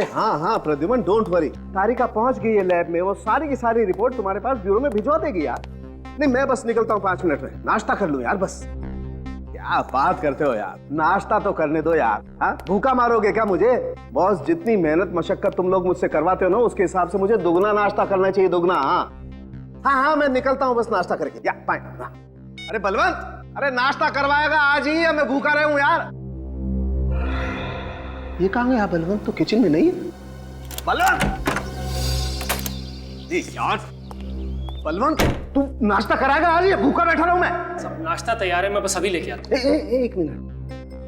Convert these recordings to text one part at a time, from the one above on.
अरे हाँ हाँ प्रद्युमन, डोंट वरी, तारिका पहुंच गई है लैब में, वो सारी की सारी रिपोर्ट तुम्हारे पास ब्यूरो में भिजवा देगी यार। नहीं मैं बस निकलता हूँ 5 मिनट में, नाश्ता कर लूँ यार बस। क्या बात करते हो यार, नाश्ता तो करने दो यार। हाँ भूखा मारोगे क्या मुझे? बॉस जितनी मेहनत मशक्कत तुम लोग मुझसे करवाते हो ना, उसके हिसाब से मुझे दुगना नाश्ता करना चाहिए, दुगना। हाँ मैं निकलता हूँ बस नाश्ता करके। या फाइन। अरे बलवंत, अरे नाश्ता करवाएगा आज ही या मैं भूखा रहा हूँ यार? ये कहाँ गया बलवंत? तो किचन में नहीं है। बलवंत यार, बलवंत तू नाश्ता कराएगा आज या भूखा बैठा रहा हूं मैं? सब नाश्ता तैयार है, मैं बस अभी लेके आता हूँ। एक मिनट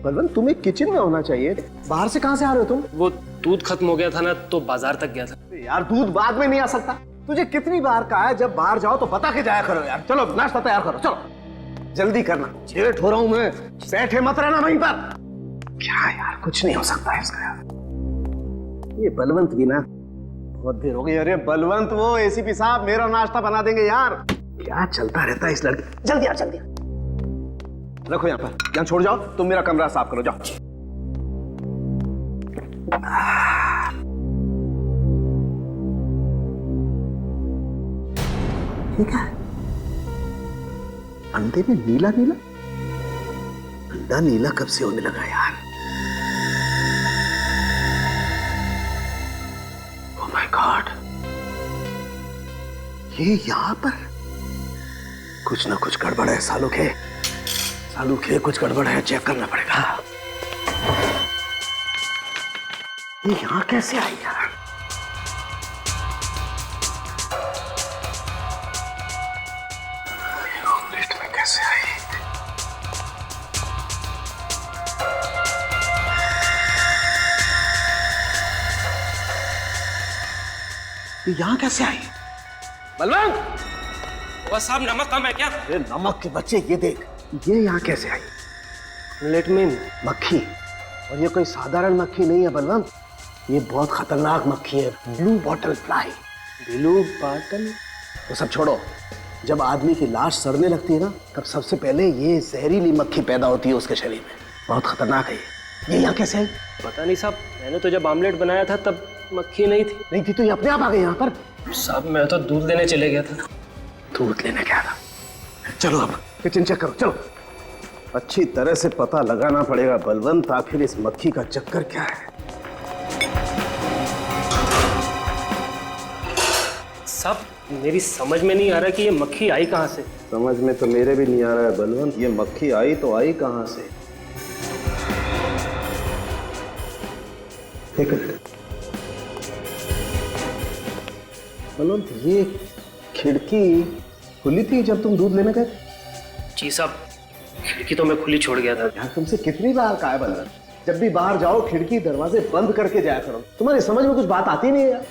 बलवंत, तुम्हें किचन में होना चाहिए, बाहर से कहां से आ रहे हो तुम? वो दूध खत्म हो गया था ना, तो बाजार तक गया था। यार दूध बाद में नहीं आ सकता, तुझे कितनी बार कहा है जब बाहर जाओ तो बता के जाया करो यार। चलो नाश्ता तैयार करो, चलो जल्दी करना, लेट हो रहा हूं मैं। बैठे मत रहना वहीं पर। क्या यार, कुछ नहीं हो सकता है इसका यार। ये बलवंत भी ना, बहुत देर हो गई। अरे बलवंत, वो एसीपी साहब मेरा नाश्ता बना देंगे यार। क्या चलता रहता है इस लड़के। जल्दी आ, जल्दी आ। रखो यहाँ पर, यहाँ छोड़ जाओ, तुम मेरा कमरा साफ करो, जाओ। ठीक है, अंडे में नीला नीला, अंडा नीला कब से होने लगा यार? ओह माय गॉड, ये यहां पर कुछ ना कुछ गड़बड़ है। सालुक है, कुछ गड़बड़ है, चेक करना पड़ेगा। ये यहां कैसे आई यार? ऑमलेट में कैसे आई? ये यहां कैसे आई? बलवंत, बस साहब नमक कम है क्या? अरे नमक के बच्चे, ये देख, ये यहाँ कैसे आई? ऑमलेट में मक्खी, और ये कोई साधारण मक्खी नहीं है बलवंत, ये बहुत खतरनाक मक्खी है, blue bottle fly. Blue bottle? वो सब छोड़ो, जब आदमी की लाश सड़ने लगती है ना, तब सबसे पहले ये जहरीली मक्खी पैदा होती है उसके शरीर में, बहुत खतरनाक है ये यहाँ कैसे आई? पता नहीं साहब, मैंने तो जब ऑमलेट बनाया था तब मक्खी नहीं थी। नहीं थी तो ये अपने आप आ गई यहाँ पर? साहब मैं तो दूध लेने चले गया था। दूध लेने गया था? चलो अब किचन चेक करो, चलो। अच्छी तरह से पता लगाना पड़ेगा बलवंत, आखिर इस मक्खी का चक्कर क्या है। साहब मेरी समझ में नहीं आ रहा कि ये मक्खी आई कहाँ से। समझ में तो मेरे भी नहीं आ रहा है बलवंत, ये मक्खी आई तो आई कहाँ से? एक मिनट बलवंत, ये खिड़की खुली थी जब तुम दूध लेने गए? जी साहब, खिड़की तो मैं खुली छोड़ गया था। यार तुमसे कितनी बार कहा है बलवंत, जब भी बाहर जाओ खिड़की दरवाजे बंद करके जाया करो। तुम्हारी समझ में कुछ बात आती नहीं है यार।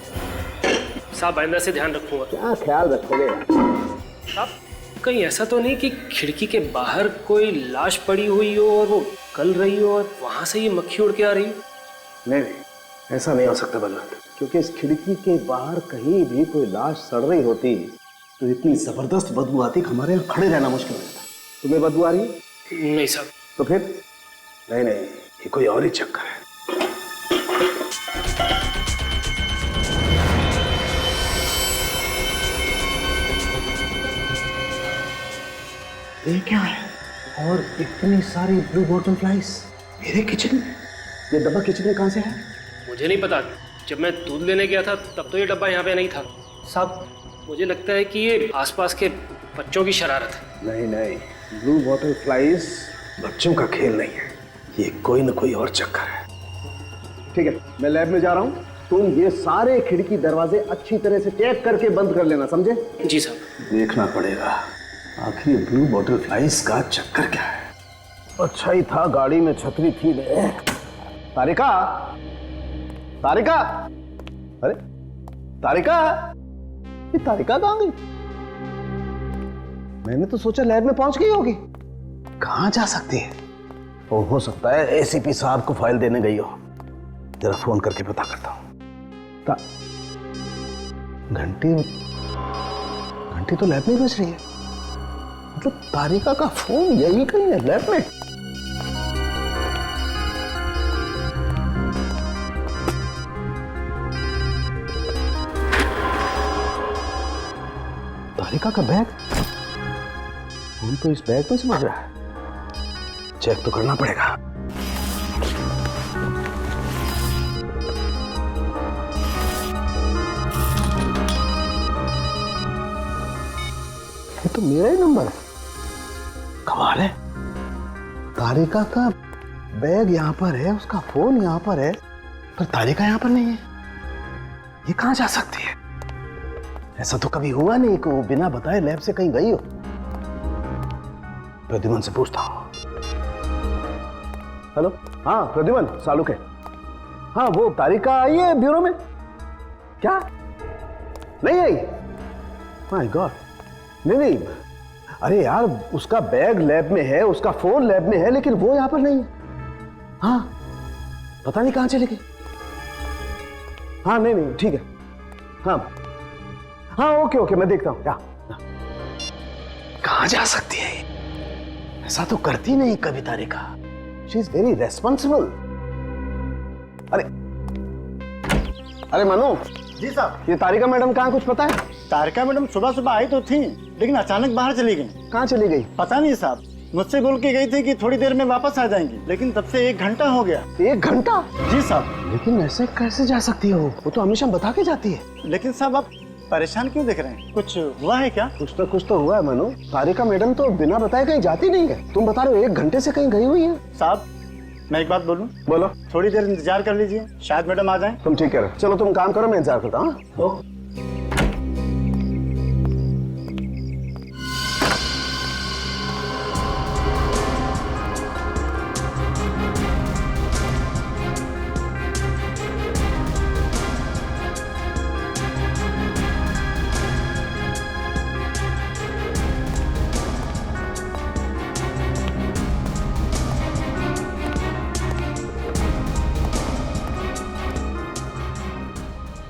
साहब आइंदा से ध्यान रखूंगा। क्या ख्याल रखोगे यार? साहब कहीं ऐसा तो नहीं कि खिड़की के बाहर कोई लाश पड़ी हुई हो और वो गल रही हो और वहां से ये मक्खी उड़ के आ रही हो? नहीं, ऐसा नहीं हो सकता बलवंत, क्योंकि इस खिड़की के बाहर कहीं भी कोई लाश सड़ रही होती तो इतनी जबरदस्त बदबू आती कि हमारे यहाँ खड़े रहना मुश्किल हो जाता। तुम्हें बदबू आ रही है? नहीं साहब। तो फिर? नहीं, ये कोई और ही चक्कर है। ये क्या है? और इतनी सारी ब्लू बॉटल फ्लाइज मेरे किचन में? ये डब्बा किचन में कहां से है? मुझे नहीं पता, जब मैं दूध लेने गया था तब तो ये डब्बा यहाँ पे नहीं था। साहब मुझे लगता है कि ये आसपास के बच्चों की शरारत है। नहीं, ब्लू बॉटल फ्लाइज बच्चों का खेल नहीं है, ये कोई ना कोई और चक्कर है। ठीक है, मैं लैब में जा रहा हूँ, तुम ये सारे खिड़की दरवाजे अच्छी तरह से चेक करके बंद कर लेना, समझे? जी साहब। देखना पड़ेगा आखिर ब्लू बॉटल फ्लाइज का चक्कर क्या है। अच्छा ही था गाड़ी में छतरी थी। तारिका, अरे तारिका, ये तारिका कहाँ गई? मैंने तो सोचा लैब में पहुंच गई होगी। कहाँ जा सकती है? हो सकता है एसीपी साहब को फाइल देने गई हो। जरा फोन करके पता करता हूं। घंटी तो लैब में बज रही है, मतलब तारिका का फोन यही कहीं है लैब में। तारिका का बैग? फोन तो इस बैग में से बज रहा है। चेक तो करना पड़ेगा। ये तो मेरा ही नंबर है। कमाल है, तारिका का बैग यहाँ पर है, उसका फोन यहाँ पर है, पर तारिका यहाँ पर नहीं है। ये कहाँ जा सकती है? ऐसा तो कभी हुआ नहीं कि वो बिना बताए लैब से कहीं गई हो। प्रद्युमन से पूछता हूँ। हेलो, हाँ प्रद्युमन, सालुक है। हाँ, वो तारिका आई है ब्यूरो में? क्या नहीं आई? माय गॉड, नहीं, अरे यार, उसका बैग लैब में है, उसका फोन लैब में है, लेकिन वो यहां पर नहीं है। हाँ, पता नहीं कहां चली गई। हाँ नहीं, ठीक है। हाँ ओके, मैं देखता हूं। कहां जा सकती है ये? ऐसा तो करती नहीं कभी Tarika. She is very responsible. अरे मनु जी साहब। ये तारिका मैडम कहाँ, कुछ पता है? तारिका मैडम सुबह सुबह आई तो थी, लेकिन अचानक बाहर चली गई। कहाँ चली गई? पता नहीं साहब, मुझसे बोल के गई थी कि थोड़ी देर में वापस आ जाएंगी, लेकिन तब से 1 घंटा हो गया। 1 घंटा? जी साहब। लेकिन ऐसे कैसे जा सकती हो? वो तो हमेशा बता के जाती है। लेकिन साहब आप परेशान क्यों दिख रहे हैं? कुछ हुआ है क्या? कुछ तो हुआ है मनु। तारिका मैडम तो बिना बताए कहीं जाती नहीं है। तुम बता रहे हो 1 घंटे से कहीं गई हुई है। साहब मैं एक बात बोलूं? बोलो। थोड़ी देर इंतजार कर लीजिए, शायद मैडम आ जाएं। तुम ठीक कह रहे हो। चलो तुम काम करो, मैं इंतजार करता हूँ।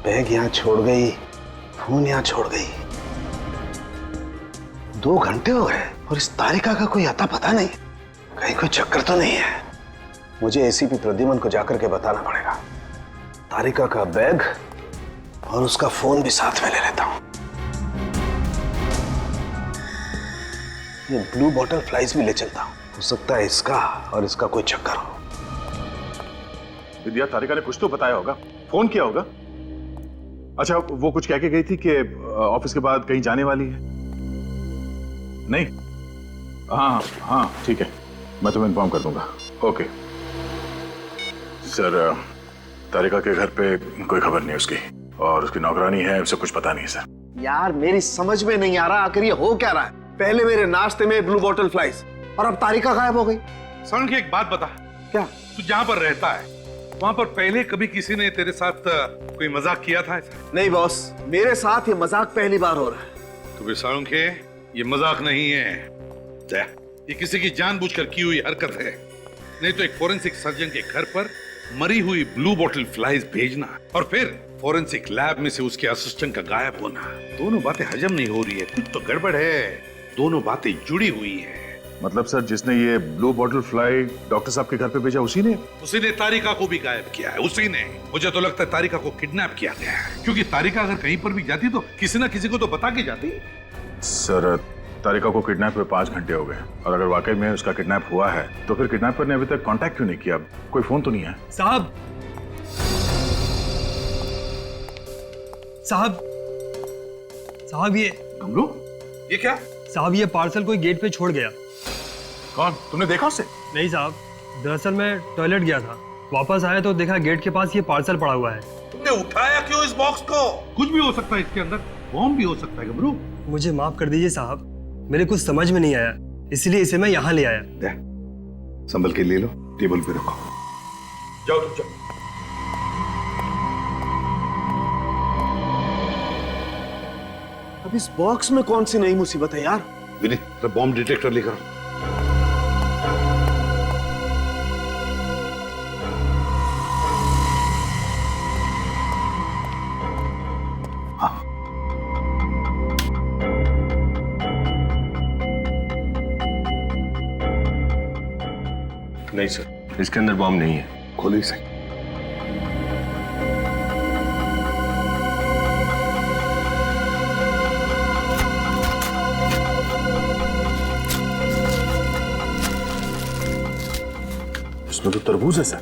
बैग यहाँ छोड़ गई, फोन यहाँ छोड़ गई। 2 घंटे हो गए और इस तारिका का कोई अता पता नहीं। कहीं कोई चक्कर तो नहीं है। मुझे एसीपी प्रद्युमन को जाकर के बताना पड़ेगा। तारिका का बैग और उसका फोन भी साथ में ले लेता हूं। ये ब्लू बॉटल फ्लाइज भी ले चलता हूं। हो सकता है इसका और इसका कोई चक्कर हो। विद्या, तारिका ने कुछ तो बताया होगा, फोन किया होगा। अच्छा, वो कुछ कह के गई थी कि ऑफिस के बाद कहीं जाने वाली है? नहीं? हाँ ठीक है, मैं तुम्हें इन्फॉर्म कर दूंगा। ओके सर, तारिका के घर पे कोई खबर नहीं उसकी, और उसकी नौकरानी है, उसे कुछ पता नहीं सर। यार मेरी समझ में नहीं आ रहा, आखिर ये हो क्या रहा है? पहले मेरे नाश्ते में ब्लू बॉटल फ्लाइज और अब तारिका गायब हो गई। सरण की एक बात बता, क्या? तू जहाँ पर रहता है वहाँ पर पहले कभी किसी ने तेरे साथ कोई मजाक किया था ऐसा? नहीं बॉस, मेरे साथ ये मजाक पहली बार हो रहा है। तो फिर सरण के ये मजाक नहीं है, ये किसी की जानबूझकर की हुई हरकत है। नहीं तो एक फोरेंसिक सर्जन के घर पर मरी हुई ब्लू बॉटल फ्लाइज भेजना और फिर फोरेंसिक लैब में से उसके असिस्टेंट का गायब होना, दोनों बातें हजम नहीं हो रही है। कुछ तो गड़बड़ है, दोनों बातें जुड़ी हुई है। मतलब सर, जिसने ये ब्लू बॉटल फ्लाई डॉक्टर साहब के घर पे भेजा उसी ने तारिका को भी गायब किया है। उसी ने, मुझे तो लगता है तारिका को किडनैप किया गया है, क्योंकि तारिका अगर कहीं पर भी जाती तो किसी ना किसी को तो बता के जाती। सर, तारिका को किडनैप हुए 5 घंटे हो गए, और अगर वाकई में उसका किडनैप हुआ है तो फिर किडनैपर ने अभी तक कांटेक्ट क्यों नहीं किया? कोई फोन तो नहीं है? साहब ये गमलू, ये क्या? साहब ये पार्सल कोई गेट पे छोड़ गया। कौन? तुमने देखा उसे? नहीं साहब, दरअसल मैं टॉयलेट गया था, वापस आया तो देखा गेट के पास ये पार्सल पड़ा हुआ है। तुमने उठाया क्यों इस बॉक्स को? कुछ भी हो सकता है इसके अंदर, बॉम्ब भी हो सकता है गमलू। मुझे माफ कर दीजिए साहब, मेरे कुछ समझ में नहीं आया, इसलिए इसे मैं यहाँ ले आया। संभल के ले लो, टेबल पे रखो। जाओ तुम जाओ। अब इस बॉक्स में कौन सी नई मुसीबत है यार? विनीत, बॉम्ब डिटेक्टर लेकर। नहीं सर, इसके अंदर बॉम्ब नहीं है। खोलो इसे। इसमें तो तरबूज है सर।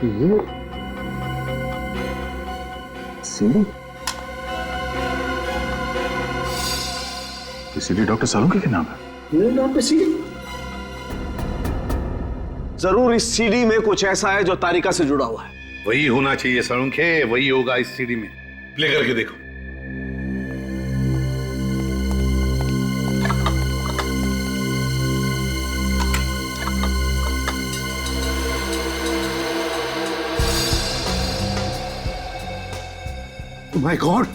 ये सीढ़ी, इसीलिए डॉक्टर सालुंखे के नाम है। मेरे नाम पे सीढ़ी? जरूर इस सीढ़ी में कुछ ऐसा है जो तारिका से जुड़ा हुआ है। वही होना चाहिए सालुंखे, वही होगा इस सीडी में। प्ले करके देखो। माय गॉड,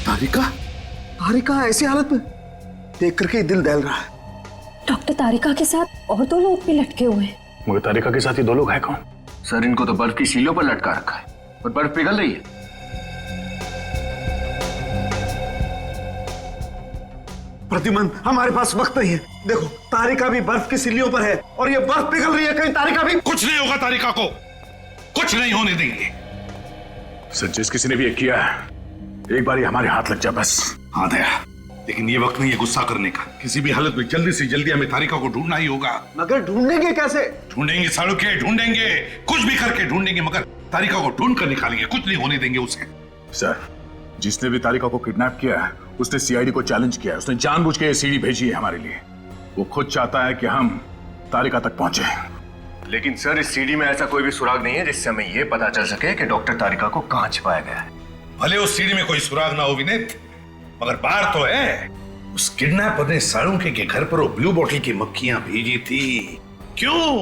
तारिका! तारिका ऐसी हालत में देख करके ही दिल दहल रहा है। डॉक्टर तारिका के साथ और 2 लोग भी लटके हुए हैं। मगर तारिका के साथ ये 2 लोग हैं कौन? सर इनको तो बर्फ की सीलियों पर लटका रखा है और बर्फ पिघल रही है। प्रतिमन, हमारे पास वक्त नहीं है। देखो, तारिका भी बर्फ की सिल्लियों पर है और ये बर्फ पिघल रही है। कहीं तारिका भी... कुछ नहीं होगा तारिका को, कुछ नहीं होने देंगे। सर, जिस किसी ने भी ये किया है, एक बार ये हमारे हाथ लग जाए बस। हाँ दया, लेकिन ये वक्त नहीं है गुस्सा करने का। किसी भी हालत में जल्दी से जल्दी हमें तारिका को ढूंढना ही होगा। मगर ढूंढेंगे कैसे? ढूंढेंगे सालुंखे, ढूंढेंगे, कुछ भी करके ढूंढेंगे, मगर तारिका को ढूंढ कर निकालेंगे। कुछ नहीं होने देंगे उसे। सर, जिसने भी तारिका को किडनैप किया है, उसने सीआईडी को चैलेंज किया है। उसने जानबूझ के ये सीडी भेजी है हमारे लिए। वो खुद चाहता है कि हम तारिका तक पहुंचे। लेकिन सर इस सीडी में ऐसा कोई भी सुराग नहीं है जिससे हमें यह पता चल सके कि डॉक्टर तारिका को कहां छिपाया गया है। भले उस सीडी में कोई सुराग ना हो विनीत, मगर बात तो है, उस किडनैपर ने सालुंखे के घर पर वो ब्लू बोतल की मक्खियां भेजी थी। क्यों?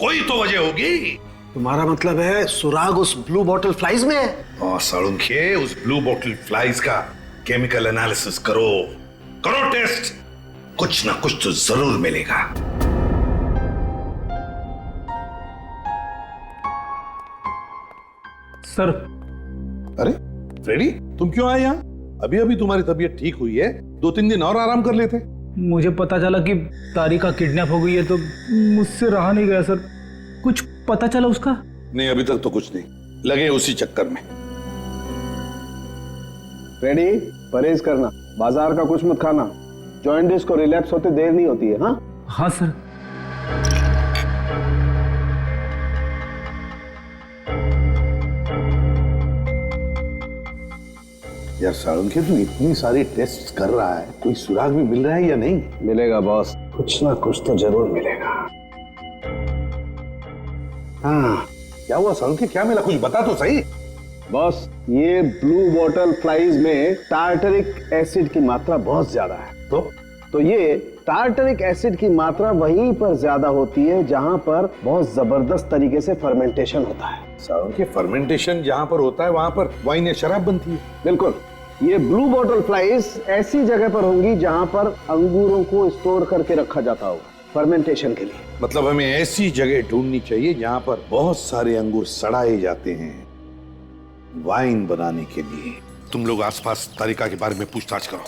कोई तो वजह होगी। तुम्हारा मतलब है सुराग उस ब्लू बॉटल फ्लाइज में है? और सालुंखे, उस ब्लू बोतल फ्लाइज का केमिकल एनालिसिस करो, करो टेस्ट, कुछ ना कुछ तो जरूर मिलेगा। सर। अरे फ्रेडी, तुम क्यों आए यहाँ? अभी अभी तुम्हारी तबीयत ठीक हुई है, 2-3 दिन और आराम कर लेते। मुझे पता चला कि तारिका किडनैप हो गई है तो मुझसे रहा नहीं गया सर। कुछ पता चला उसका? नहीं, अभी तक तो कुछ नहीं, लगे उसी चक्कर में। रेडी, परहेज करना, बाजार का कुछ मत खाना। जॉइंटिस को रिलैप्स होते देर नहीं होती है। हाँ हाँ सर। यार सालुंखे, तू इतनी सारी टेस्ट कर रहा है, कोई सुराग भी मिल रहा है या नहीं? मिलेगा बॉस, कुछ ना कुछ तो जरूर मिलेगा। हाँ, क्या हुआ सालुंखे, क्या मिला? कुछ बता तो सही। बॉस, ये ब्लू बॉटल फ्लाइज में टार्टरिक एसिड की मात्रा बहुत ज्यादा है। तो ये टार्टरिक एसिड की मात्रा वहीं पर ज्यादा होती है जहां पर बहुत जबरदस्त तरीके से फर्मेंटेशन होता है। सालुंखे, फर्मेंटेशन जहां पर होता है वहां पर वाइन या शराब बनती है। बिल्कुल, ये ब्लू बॉटल फ्लाइज ऐसी जगह पर होंगी जहां पर अंगूरों को स्टोर करके रखा जाता होगा फर्मेंटेशन के लिए। मतलब हमें ऐसी जगह ढूंढनी चाहिए जहां पर बहुत सारे अंगूर सड़ाए जाते हैं वाइन बनाने के लिए। तुम लोग आसपास तारिका के बारे में पूछताछ करो।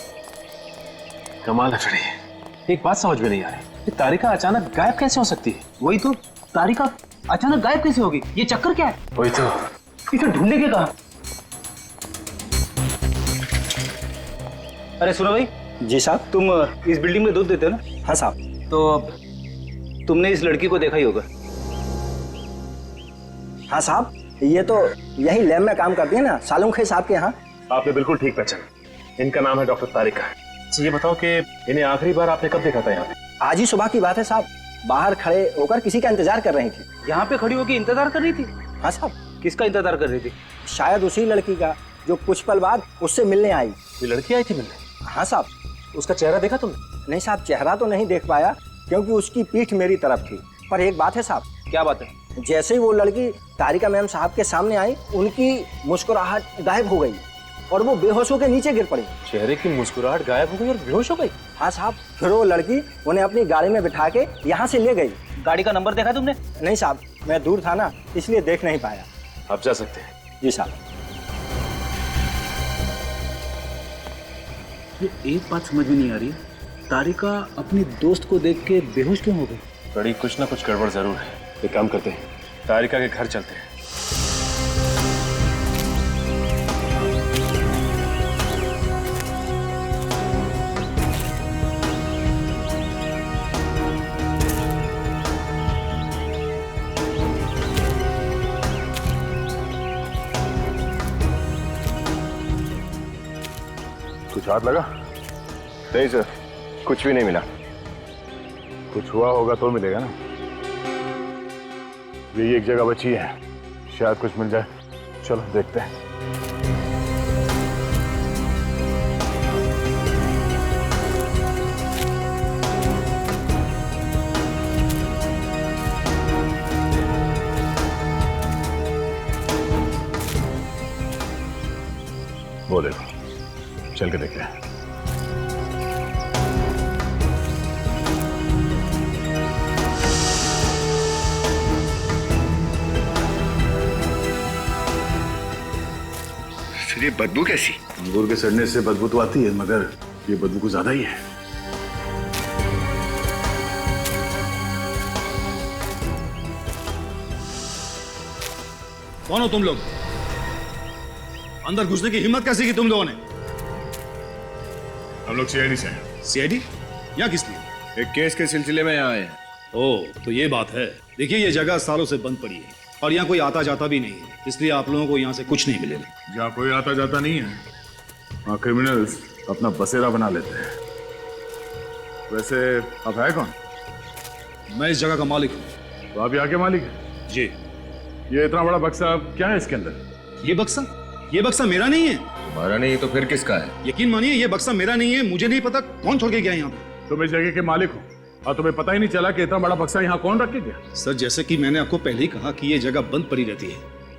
कमाल है फ्रेडी, एक बात समझ में नहीं आ रही, तारिका अचानक गायब कैसे हो सकती है? वही तो, तारिका अचानक गायब कैसे होगी? ये चक्कर क्या है? वही तो, इसे ढूंढने के कहा। अरे सुनो भाई। जी साहब। तुम इस बिल्डिंग में दूध देते हो ना? हाँ साहब। तो तुमने इस लड़की को देखा ही होगा। हाँ साहब, ये तो यही लैब में काम करती है ना, सालुंखे साहब के यहाँ। आपने बिल्कुल ठीक पहचाना, इनका नाम है डॉक्टर तारिका। अच्छा ये बताओ कि इन्हें आखिरी बार आपने कब देखा था यहाँ पे? आज ही सुबह की बात है साहब, बाहर खड़े होकर किसी का इंतजार कर रही थी। यहाँ पे खड़ी होकर इंतजार कर रही थी? हाँ साहब। किसका इंतजार कर रही थी? शायद उसी लड़की का जो कुछ पल बाद उससे मिलने आई। ये लड़की आई थी मिलने? हाँ साहब। उसका चेहरा देखा तुमने? नहीं साहब, चेहरा तो नहीं देख पाया क्योंकि उसकी पीठ मेरी तरफ थी। पर एक बात है साहब। क्या बात है? जैसे ही वो लड़की तारिका मैम साहब के सामने आई, उनकी मुस्कुराहट गायब हो गई और वो बेहोश होकर नीचे गिर पड़ी। चेहरे की मुस्कुराहट गायब हो गई और बेहोश हो गई? हाँ साहब। फिर वो लड़की उन्हें अपनी गाड़ी में बिठा के यहाँ से ले गई। गाड़ी का नंबर देखा तुमने? नहीं साहब, मैं दूर था ना, इसलिए देख नहीं पाया। आप जा सकते हैं। जी साहब। एक बात समझ में नहीं आ रही, तारिका अपने दोस्त को देख के बेहोश क्यों हो गई? बड़ी कुछ ना कुछ गड़बड़ जरूर है। एक काम करते हैं, तारिका के घर चलते हैं। कुछ हाथ लगा? नहीं सर, कुछ भी नहीं मिला। कुछ हुआ होगा तो मिलेगा ना। यही एक जगह बची है, शायद कुछ मिल जाए। चलो देखते हैं। वो देखो, चल के देखते हैं। फिर ये बदबू कैसी? अंगूर के सड़ने से बदबू तो आती है, मगर ये बदबू कुछ ज्यादा ही है। कौन हो तुम लोग? अंदर घुसने की हिम्मत कैसे की तुम लोगों ने? हम लोग सीआईडी से हैं। सीआईडी? यहाँ किस लिए? एक केस के सिलसिले में यहाँ आए। ओह, तो ये बात है। देखिए, ये जगह सालों से बंद पड़ी है और यहाँ कोई आता जाता भी नहीं है, इसलिए आप लोगों को यहाँ से कुछ नहीं मिलेगा। जहाँ कोई आता जाता नहीं है, वहाँ क्रिमिनल्स अपना बसेरा बना लेते हैं। वैसे आप है कौन? मैं इस जगह का मालिक हूँ। तो आप यहाँ के मालिक हैं? जी। ये इतना बड़ा बक्सा क्या है इसके अंदर? ये बक्सा मेरा नहीं है। तुम्हारा नहीं तो फिर किसका है? यकीन मानिए, ये बक्सा मेरा नहीं है। मुझे नहीं पता कौन छोड़ के गया यहाँ पे। तुम इस जगह के मालिक हो और तुम्हें पता ही नहीं चला कि इतना बड़ा बक्सा यहाँ कौन रख के गया? सर, जैसे कि मैंने आपको पहले ही कहा कि ये जगह बंद पड़ी रहती है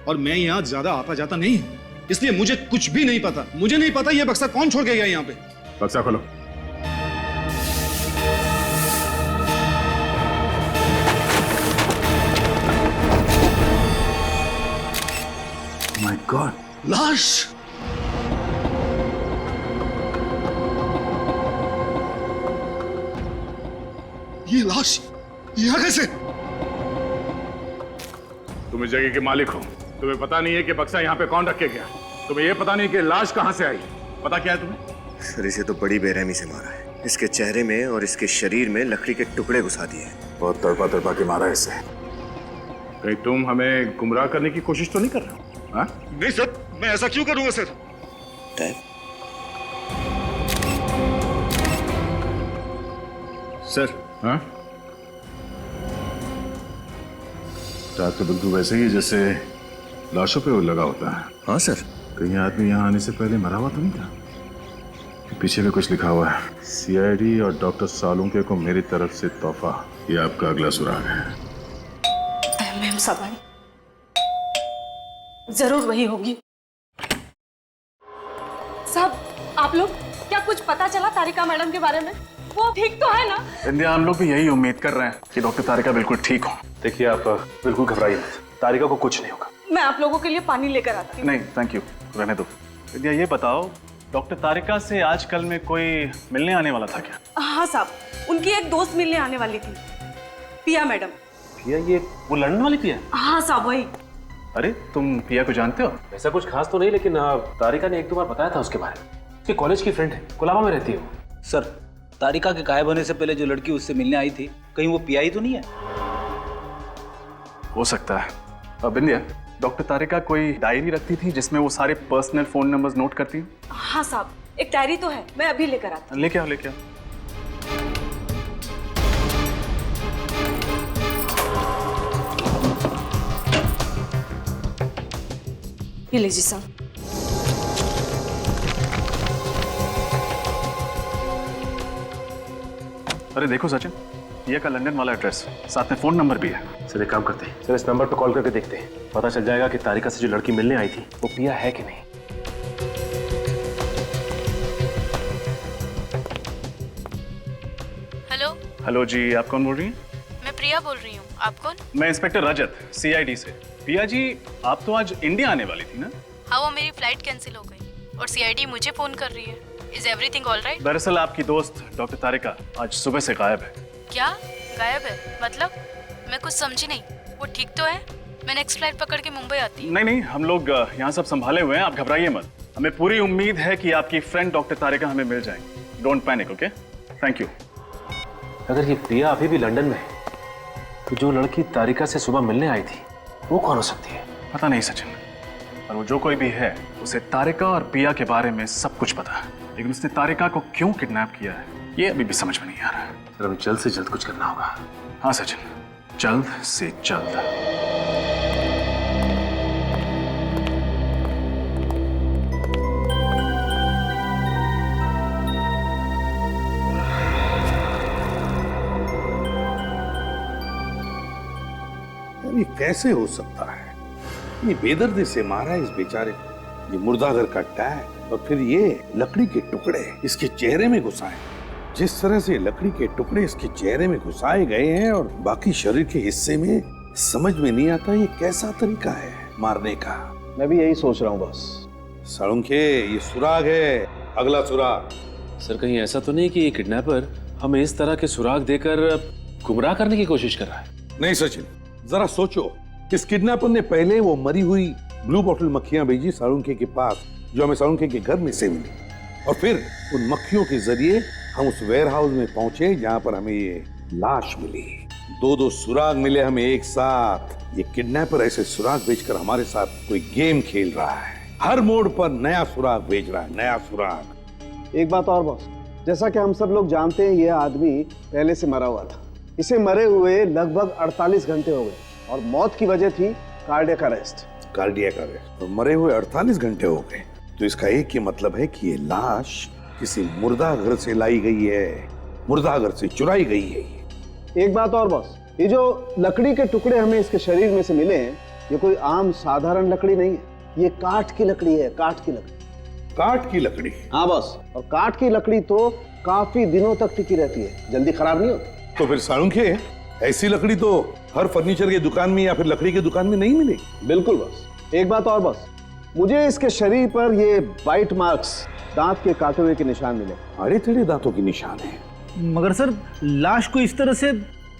और मैं यहाँ ज्यादा आता जाता नहीं हूँ, इसलिए मुझे कुछ भी नहीं पता। मुझे नहीं पता ये बक्सा कौन छोड़ के गया यहाँ पे। बक्सा खोलो। माय गॉड, लाश! ये लाश यहाँ कैसे? तुम इस जगह के मालिक हो, तुम्हें पता नहीं है कि बक्सा यहाँ पे कौन रख के गया? तुम्हें यह पता नहीं कि लाश कहाँ से आई? पता क्या है तुम्हें? सर, इसे तो बड़ी बेरहमी से मारा है। इसके चेहरे में और इसके शरीर में लकड़ी के टुकड़े घुसा दिए। बहुत तड़पा तड़पा के मारा है इसे। कहीं तुम हमें गुमराह करने की कोशिश तो नहीं कर रहे हो? हाँ? नहीं सर, मैं ऐसा क्यों करूंगा सर? सर, हाँ? टैप तो बिल्कुल वैसे ही जैसे लाशों पे वो लगा होता है। हाँ सर। कहीं आदमी यहाँ आने से पहले मरा हुआ तो नहीं था? पीछे भी कुछ लिखा हुआ है, सीआईडी और डॉक्टर सालुंके को मेरी तरफ से तोहफा। ये आपका अगला सुराग है। मैम साहब आई, जरूर वही होगी। साहब, आप लोग क्या कुछ पता चला तारिका मैडम के बारे में? वो ठीक तो है ना? इंडिया, हम लोग भी यही उम्मीद कर रहे हैं कि डॉक्टर तारिका बिल्कुल ठीक हो। देखिए, आप बिल्कुल घबराइए मत, तारिका को कुछ नहीं होगा। मैं आप लोगों के लिए पानी लेकर आती हूँ। नहीं, थैंक यू, रहने दो। इंडिया, ये बताओ, डॉक्टर तारिका से आजकल में कोई मिलने आने वाला था क्या? हाँ साहब, उनकी एक दोस्त मिलने आने वाली थी, पिया मैडम। पिया? ये वो लंदन वाली पिया? हाँ साहब, वही। अरे, तुम पिया को जानते हो? ऐसा कुछ खास तो नहीं, लेकिन तारिका ने एक दो बार बताया था उसके बारे में। उसके कॉलेज की फ्रेंड है, कोलाबा में रहती है वो। सर, तारिका के गायब होने से पहले जो लड़की उससे मिलने आई थी, कहीं वो पिया ही तो नहीं है? हो सकता है। अब इंडिया, डॉक्टर तारिका कोई डायरी रखती थी जिसमें वो सारे पर्सनल फोन नंबर्स नोट करती हैं? हाँ साहब, एक डायरी तो है, मैं अभी लेकर आती हूँ। लेके आओ, लेके आओ। ये लीजिए साहब। अरे देखो सचिन, पिया का लंदन वाला एड्रेस, साथ में फोन नंबर भी है। सर, एक काम करते हैं सर, इस नंबर पर कॉल करके देखते हैं, पता चल जाएगा कि तारिका से जो लड़की मिलने आई थी वो पिया है कि नहीं। हेलो। हेलो जी, आप कौन बोल रही हैं? मैं प्रिया बोल रही हूँ, आप कौन? मैं इंस्पेक्टर रजत, सीआईडी से। पिया जी, आप तो आज इंडिया आने वाली थी ना? हाँ, वो मेरी फ्लाइट कैंसिल हो गई और सीआईडी मुझे फोन कर रही है। Is everything all right? दरअसल आपकी दोस्त डॉक्टर तारिका आज सुबह से गायब है। क्या गायब है? मतलब मैं कुछ समझी नहीं। वो ठीक तो है? मैं नेक्स्ट फ्लाइट पकड़ के मुंबई आती हूँ। नहीं नहीं, हम लोग यहाँ सब संभाले हुए हैं, आप घबराइए मत। हमें पूरी उम्मीद है कि आपकी फ्रेंड डॉक्टर तारिका हमें मिल जाएंगी। Don't panic, okay? Thank you. अगर ये प्रिया अभी भी लंदन में है, तो जो लड़की तारिका से सुबह मिलने आई थी वो कौन हो सकती है? पता नहीं सचिन, पर वो जो कोई भी है, उसे तारिका और पिया के बारे में सब कुछ पता है। लेकिन उसने तारिका को क्यों किडनैप किया है ये अभी भी समझ में नहीं आ रहा है। सर हमें जल्द से जल्द कुछ करना होगा। हाँ सचिन, जल्द से जल्द। ये कैसे हो सकता है? ये बेदर्दी से मारा है इस बेचारे को, ये मुर्दाघर का टैग और फिर ये लकड़ी के टुकड़े इसके चेहरे में घुसाए। जिस तरह से लकड़ी के टुकड़े इसके चेहरे में घुसाए गए हैं और बाकी शरीर के हिस्से में, समझ में नहीं आता ये कैसा तरीका है मारने का। मैं भी यही सोच रहा हूँ बॉस। साळुंखे, ये सुराग है, अगला सुराग। सर कहीं ऐसा तो नहीं कि ये किडनैपर हमें इस तरह के सुराग देकर गुमराह करने की कोशिश कर रहा है? नहीं सचिन, जरा सोचो, इस किडनैपर ने पहले वो मरी हुई ब्लू बॉटल मक्खियां भेजी साळुंखे के पास, जो हमें साळुंखे के घर में से मिली, और फिर उन मक्खियों के जरिए हम उस वेयर हाउस में पहुंचे जहां पर हमें ये लाश मिली। दो सुराग मिले हमें एक साथ। ये किडनैपर ऐसे सुराग भेजकर हमारे साथ कोई गेम खेल रहा है। हर मोड़ पर नया सुराग भेज रहा है, नया सुराग। एक बात और बॉस, जैसा कि हम सब लोग जानते हैं ये आदमी पहले से मरा हुआ था। इसे मरे हुए लगभग 48 घंटे हो गए और मौत की वजह थी कार्डियक अरेस्ट। Cardiac arrest. तो मरे हुए 48 घंटे हो गए, तो इसका एक ही मतलब है कि ये लाश किसी मुर्दाघर से लाई गई है, मुर्दाघर से चुराई गई है। एक बात और बॉस, ये जो लकड़ी के टुकड़े हमें इसके शरीर में से मिले हैं, ये कोई आम साधारण लकड़ी नहीं है, ये काठ की लकड़ी है, काठ की लकड़ी। काठ की लकड़ी? हाँ बॉस, और काठ की लकड़ी तो काफी दिनों तक टिकी रहती है, जल्दी खराब नहीं होती। तो फिर साळुंखे, ऐसी लकड़ी तो हर फर्नीचर की दुकान में या फिर लकड़ी की दुकान में नहीं मिलेगी। बिल्कुल बॉस। एक बात और बॉस, मुझे इसके शरीर पर ये बाइट मार्क्स, दांत के काटे हुए के निशान मिले। अरे तेरे दांतों के निशान है। मगर सर लाश को इस तरह से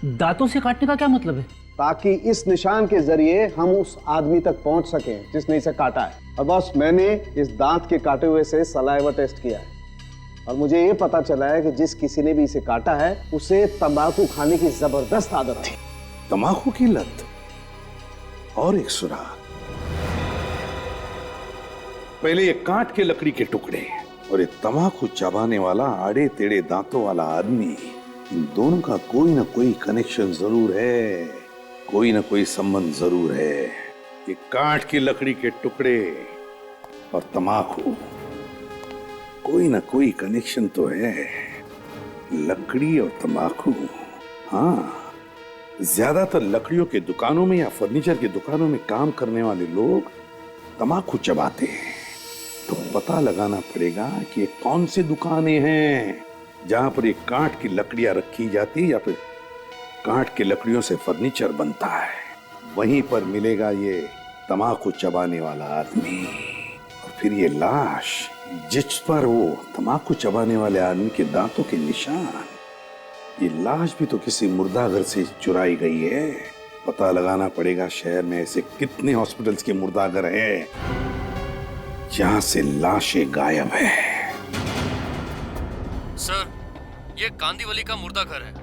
दांतों से काटने का क्या मतलब है? ताकि इस निशान के जरिए हम उस आदमी तक पहुंच सकें जिसने इसे काटा है। और बॉस, मैंने इस दांत के काटे हुए से सलाइवा टेस्ट किया है और मुझे ये पता चला है कि जिस किसी ने भी इसे काटा है उसे तंबाकू खाने की जबरदस्त आदत थी। तंबाकू की लत? और एक सुराग। पहले ये काट के लकड़ी के टुकड़े और ये तंबाकू चबाने वाला आड़े टेढ़े दांतों वाला आदमी, इन दोनों का कोई ना कोई कनेक्शन जरूर है, कोई ना कोई संबंध जरूर है। ये काट की लकड़ी के टुकड़े और तंबाकू, कोई ना कोई कनेक्शन तो है। लकड़ी और तंबाकू। हाँ, ज्यादातर लकड़ियों के दुकानों में या फर्नीचर की दुकानों में काम करने वाले लोग तंबाकू चबाते हैं। तो पता लगाना पड़ेगा कि कौन सी दुकानें हैं जहां पर ये काठ की लकड़ियां रखी जाती या फिर काठ की लकड़ियों से फर्नीचर बनता है। वहीं पर मिलेगा ये तंबाकू चबाने वाला आदमी और फिर ये लाश जिस पर वो तंबाकू चबाने वाले आदमी के दांतों के निशान। ये लाश भी तो किसी मुर्दाघर से चुराई गई है। पता लगाना पड़ेगा शहर में ऐसे कितने हॉस्पिटल्स के मुर्दाघर हैं जहां से लाशें गायब है। सर, ये कांदीवली का मुर्दाघर है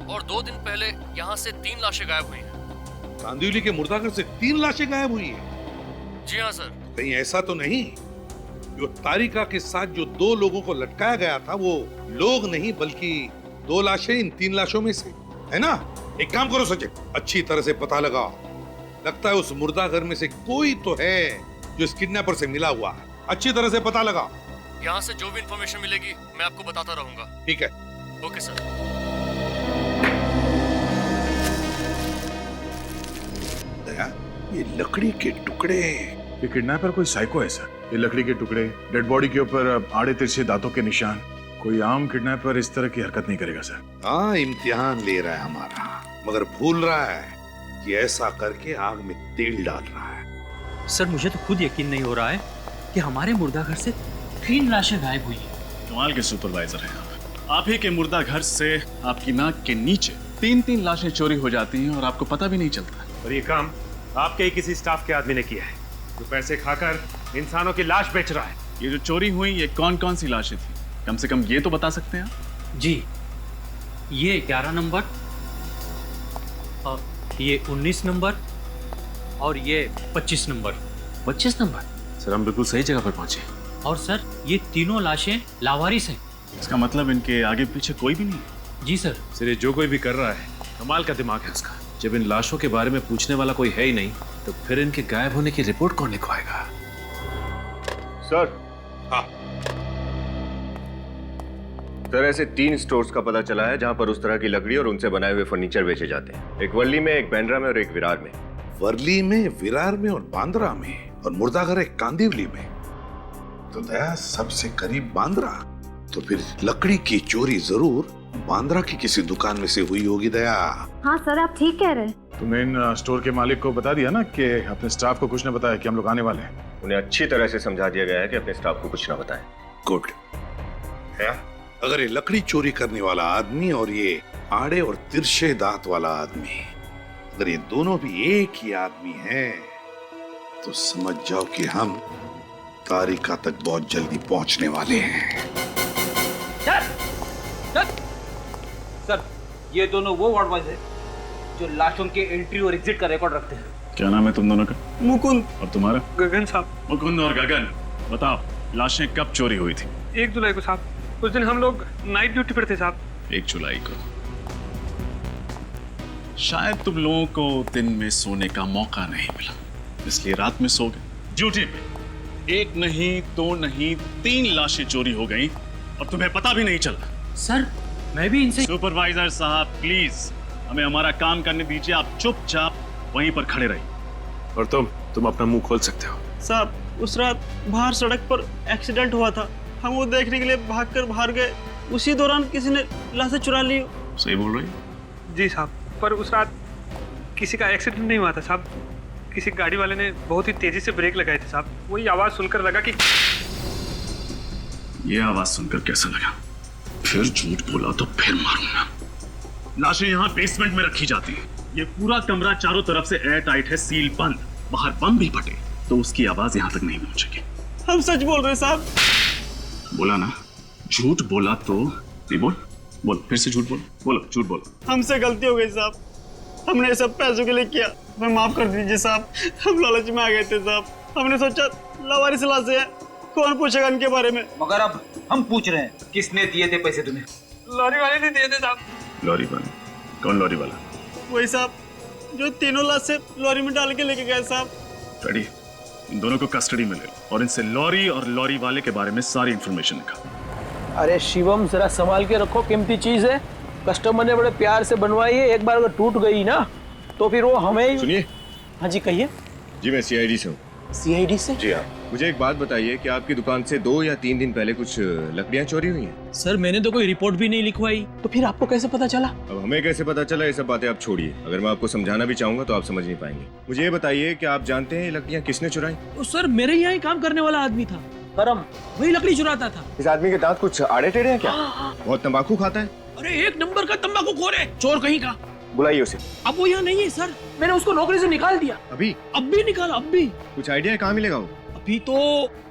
और 2 दिन पहले यहाँ से 3 लाशें गायब हुई हैं। कांदिवली के मुर्दाघर से 3 लाशें गायब हुई हैं? जी हाँ सर। कहीं ऐसा तो नहीं जो तारिका के साथ जो 2 लोगों को लटकाया गया था वो लोग नहीं बल्कि 2 लाशें इन 3 लाशों में से है ना? एक काम करो सचिन, अच्छी तरह से पता लगाओ। लगता है उस मुर्दाघर में से कोई तो है जो इस किडनैपर से मिला हुआ है। अच्छी तरह से पता लगाओ। यहाँ से जो भी इंफॉर्मेशन मिलेगी मैं आपको बताता रहूंगा। ठीक है। Okay sir. दया, ये लकड़ी के टुकड़े। ये किडनैपर कोई साइको है सर। ये लकड़ी के टुकड़े, डेड बॉडी के ऊपर आड़े तिरछे दांतों के निशान। कोई आम किडनैपर इस तरह की हरकत नहीं करेगा सर। हाँ, इम्तिहान ले रहा है हमारा, मगर भूल रहा है कि ऐसा करके आग में तेल डाल रहा है। सर, मुझे तो खुद यकीन नहीं हो रहा है कि हमारे मुर्दाघर से 3 लाशें गायब हुई हैं। कमाल के सुपरवाइजर हैं आप ही के मुर्दाघर से आपकी नाक के नीचे 3-3 लाशें चोरी हो जाती हैं और आपको पता भी नहीं चलता। और ये काम आपके ही किसी स्टाफ के आदमी ने किया है जो पैसे खाकर इंसानों की लाश बेच रहा है। ये जो चोरी हुई ये कौन-कौन सी लाशें थी? कम से कम ये तो बता सकते हैं आप? जी, ये 11 नंबर, ये 19 नंबर और ये 25 नंबर। 25 नंबर? सर, हम बिल्कुल सही जगह पर पहुंचे। और सर ये तीनों लाशें लावारिस हैं। इसका मतलब इनके आगे पीछे कोई भी नहीं? जी सर। सर ये जो कोई भी कर रहा है कमाल का दिमाग है उसका। जब इन लाशों के बारे में पूछने वाला कोई है ही नहीं तो फिर इनके गायब होने की रिपोर्ट कौन लिखवाएगा? सर। हाँ सर, ऐसे 3 स्टोर्स का पता चला है जहां पर उस तरह की लकड़ी और उनसे बनाए हुए फर्नीचर बेचे जाते हैं। एक वर्ली में, एक बांद्रा में और एक विरार में। वर्ली में, विरार में और बांद्रा में, और मुर्दाघर एक कांदिवली में। तो दया सबसे करीब बांद्रा, तो फिर लकड़ी की चोरी जरूर बांद्रा की किसी दुकान में से हुई होगी दया। हाँ सर, आप ठीक कह रहे हैं। तो मेन स्टोर के मालिक को बता दिया ना कि अपने स्टाफ को कुछ न बताया कि हम लोग आने वाले हैं? उन्हें अच्छी तरह से समझा दिया गया है कि अपने स्टाफ को कुछ ना बताएं। गुड। अगर ये लकड़ी चोरी करने वाला आदमी और ये आड़े और तिरछे दांत वाला आदमी, अगर ये दोनों भी एक ही आदमी हैं, तो समझ जाओ कि हम तारिका तक बहुत जल्दी पहुंचने वाले हैं। सर ये दोनों वो वार्ड बॉयज है जो लाशों के एंट्री और एग्जिट का रिकॉर्ड रखते हैं। क्या नाम है तुम दोनों का? मुकुंद। और तुम्हारा? गगन साहब। मुकुंद और गगन, बताओ लाशें कब चोरी हुई थी? 1 जुलाई को साहब। उस दिन हम लोग नाइट ड्यूटी पर थे साहब। 1 जुलाई को। शायद तुम लोगों को दिन में सोने का मौका नहीं मिला, इसलिए रात में सो गए। ड्यूटी पे 1 नहीं 2 नहीं 3 लाशें चोरी हो गई और तुम्हें पता भी नहीं चला। सर मैं भी इनसे। सुपरवाइजर साहब प्लीज हमें हमारा काम करने दीजिए। आप चुपचाप वहीं पर खड़े रहिए। और तुम अपना मुंह खोल सकते हो। साहब उस रात बाहर सड़क पर एक्सीडेंट हुआ था, हम वो देखने के लिए भागकर बाहर गए। उसी दौरान किसी ने लाशें चुरा ली। सही बोल रही? जी साहब, पर उस रात किसी का एक्सीडेंट नहीं हुआ था साहब। किसी गाड़ी वाले ने बहुत ही तेजी से ब्रेक लगाए थे साहब। वही आवाज सुनकर लगा कि। ये आवाज सुनकर कैसा लगा? फिर झूठ बोला तो फिर मारूंगा। लाशें यहाँ बेसमेंट में रखी जाती है। ये पूरा कमरा चारों तरफ से एयर टाइट है, सील बंद। बाहर बम भी फटे तो उसकी आवाज यहाँ तक नहीं पहुंचेगी। हम सच बोल रहे हैं साहब। बोला ना, झूठ बोला तो बोल फिर से झूठ बोलो झूठ बोलो। हमसे गलती हो गई साहब, हमने ये सब पैसों के लिए किया, हमें माफ कर दीजिए साहब। हम लालच में आ गए थे साहब। हमने सोचा लावारिस लाशें हैं, कौन पूछेगा इनके बारे में। मगर अब हम पूछ रहे हैं, किसने दिए थे पैसे तुम्हें? लॉरी वाले ने दिए थे साहब। लॉरी वाला? कौन लॉरी वाला? वही साहब जो तीनों लाशें लॉरी में डाल के लेके गए साहब। रेडी, इन दोनों को कस्टडी में ले और इनसे लॉरी और लॉरी वाले के बारे में सारी इंफॉर्मेशन निकाल। अरे शिवम जरा संभाल के रखो, कीमती चीज है। कस्टमर ने बड़े प्यार से बनवाई है, एक बार अगर टूट गई ना तो फिर वो हमें। सुनिए। हाँ जी कहिए। जी मैं सीआईडी से हूँ। सीआईडी से? जी हाँ। मुझे एक बात बताइए कि आपकी दुकान से 2 या 3 दिन पहले कुछ लकड़ियाँ चोरी हुई हैं? सर मैंने तो कोई रिपोर्ट भी नहीं लिखवाई। तो फिर आपको कैसे पता चला? अब हमें कैसे पता चला, ये सब बातें आप छोड़िए। अगर मैं आपको समझाना भी चाहूंगा तो आप समझ नहीं पाएंगे। मुझे ये बताइए कि आप जानते हैं ये लकड़ियाँ किसने चुराई? सर मेरे यहाँ ही काम करने वाला आदमी था, करम, वही लकड़ी चुराता था। इस आदमी के दांत कुछ आड़े टेढ़े हैं क्या? बहुत तंबाकू खाता है? अरे 1 नंबर का तंबाकूखोर है, चोर कहीं का। बुलाइए उसे। अब वो यहाँ नहीं है सर, मैंने उसको नौकरी से निकाल दिया। अभी? अब भी निकाला, अब भी। कुछ आइडिया है कहाँ मिलेगा वो? अभी तो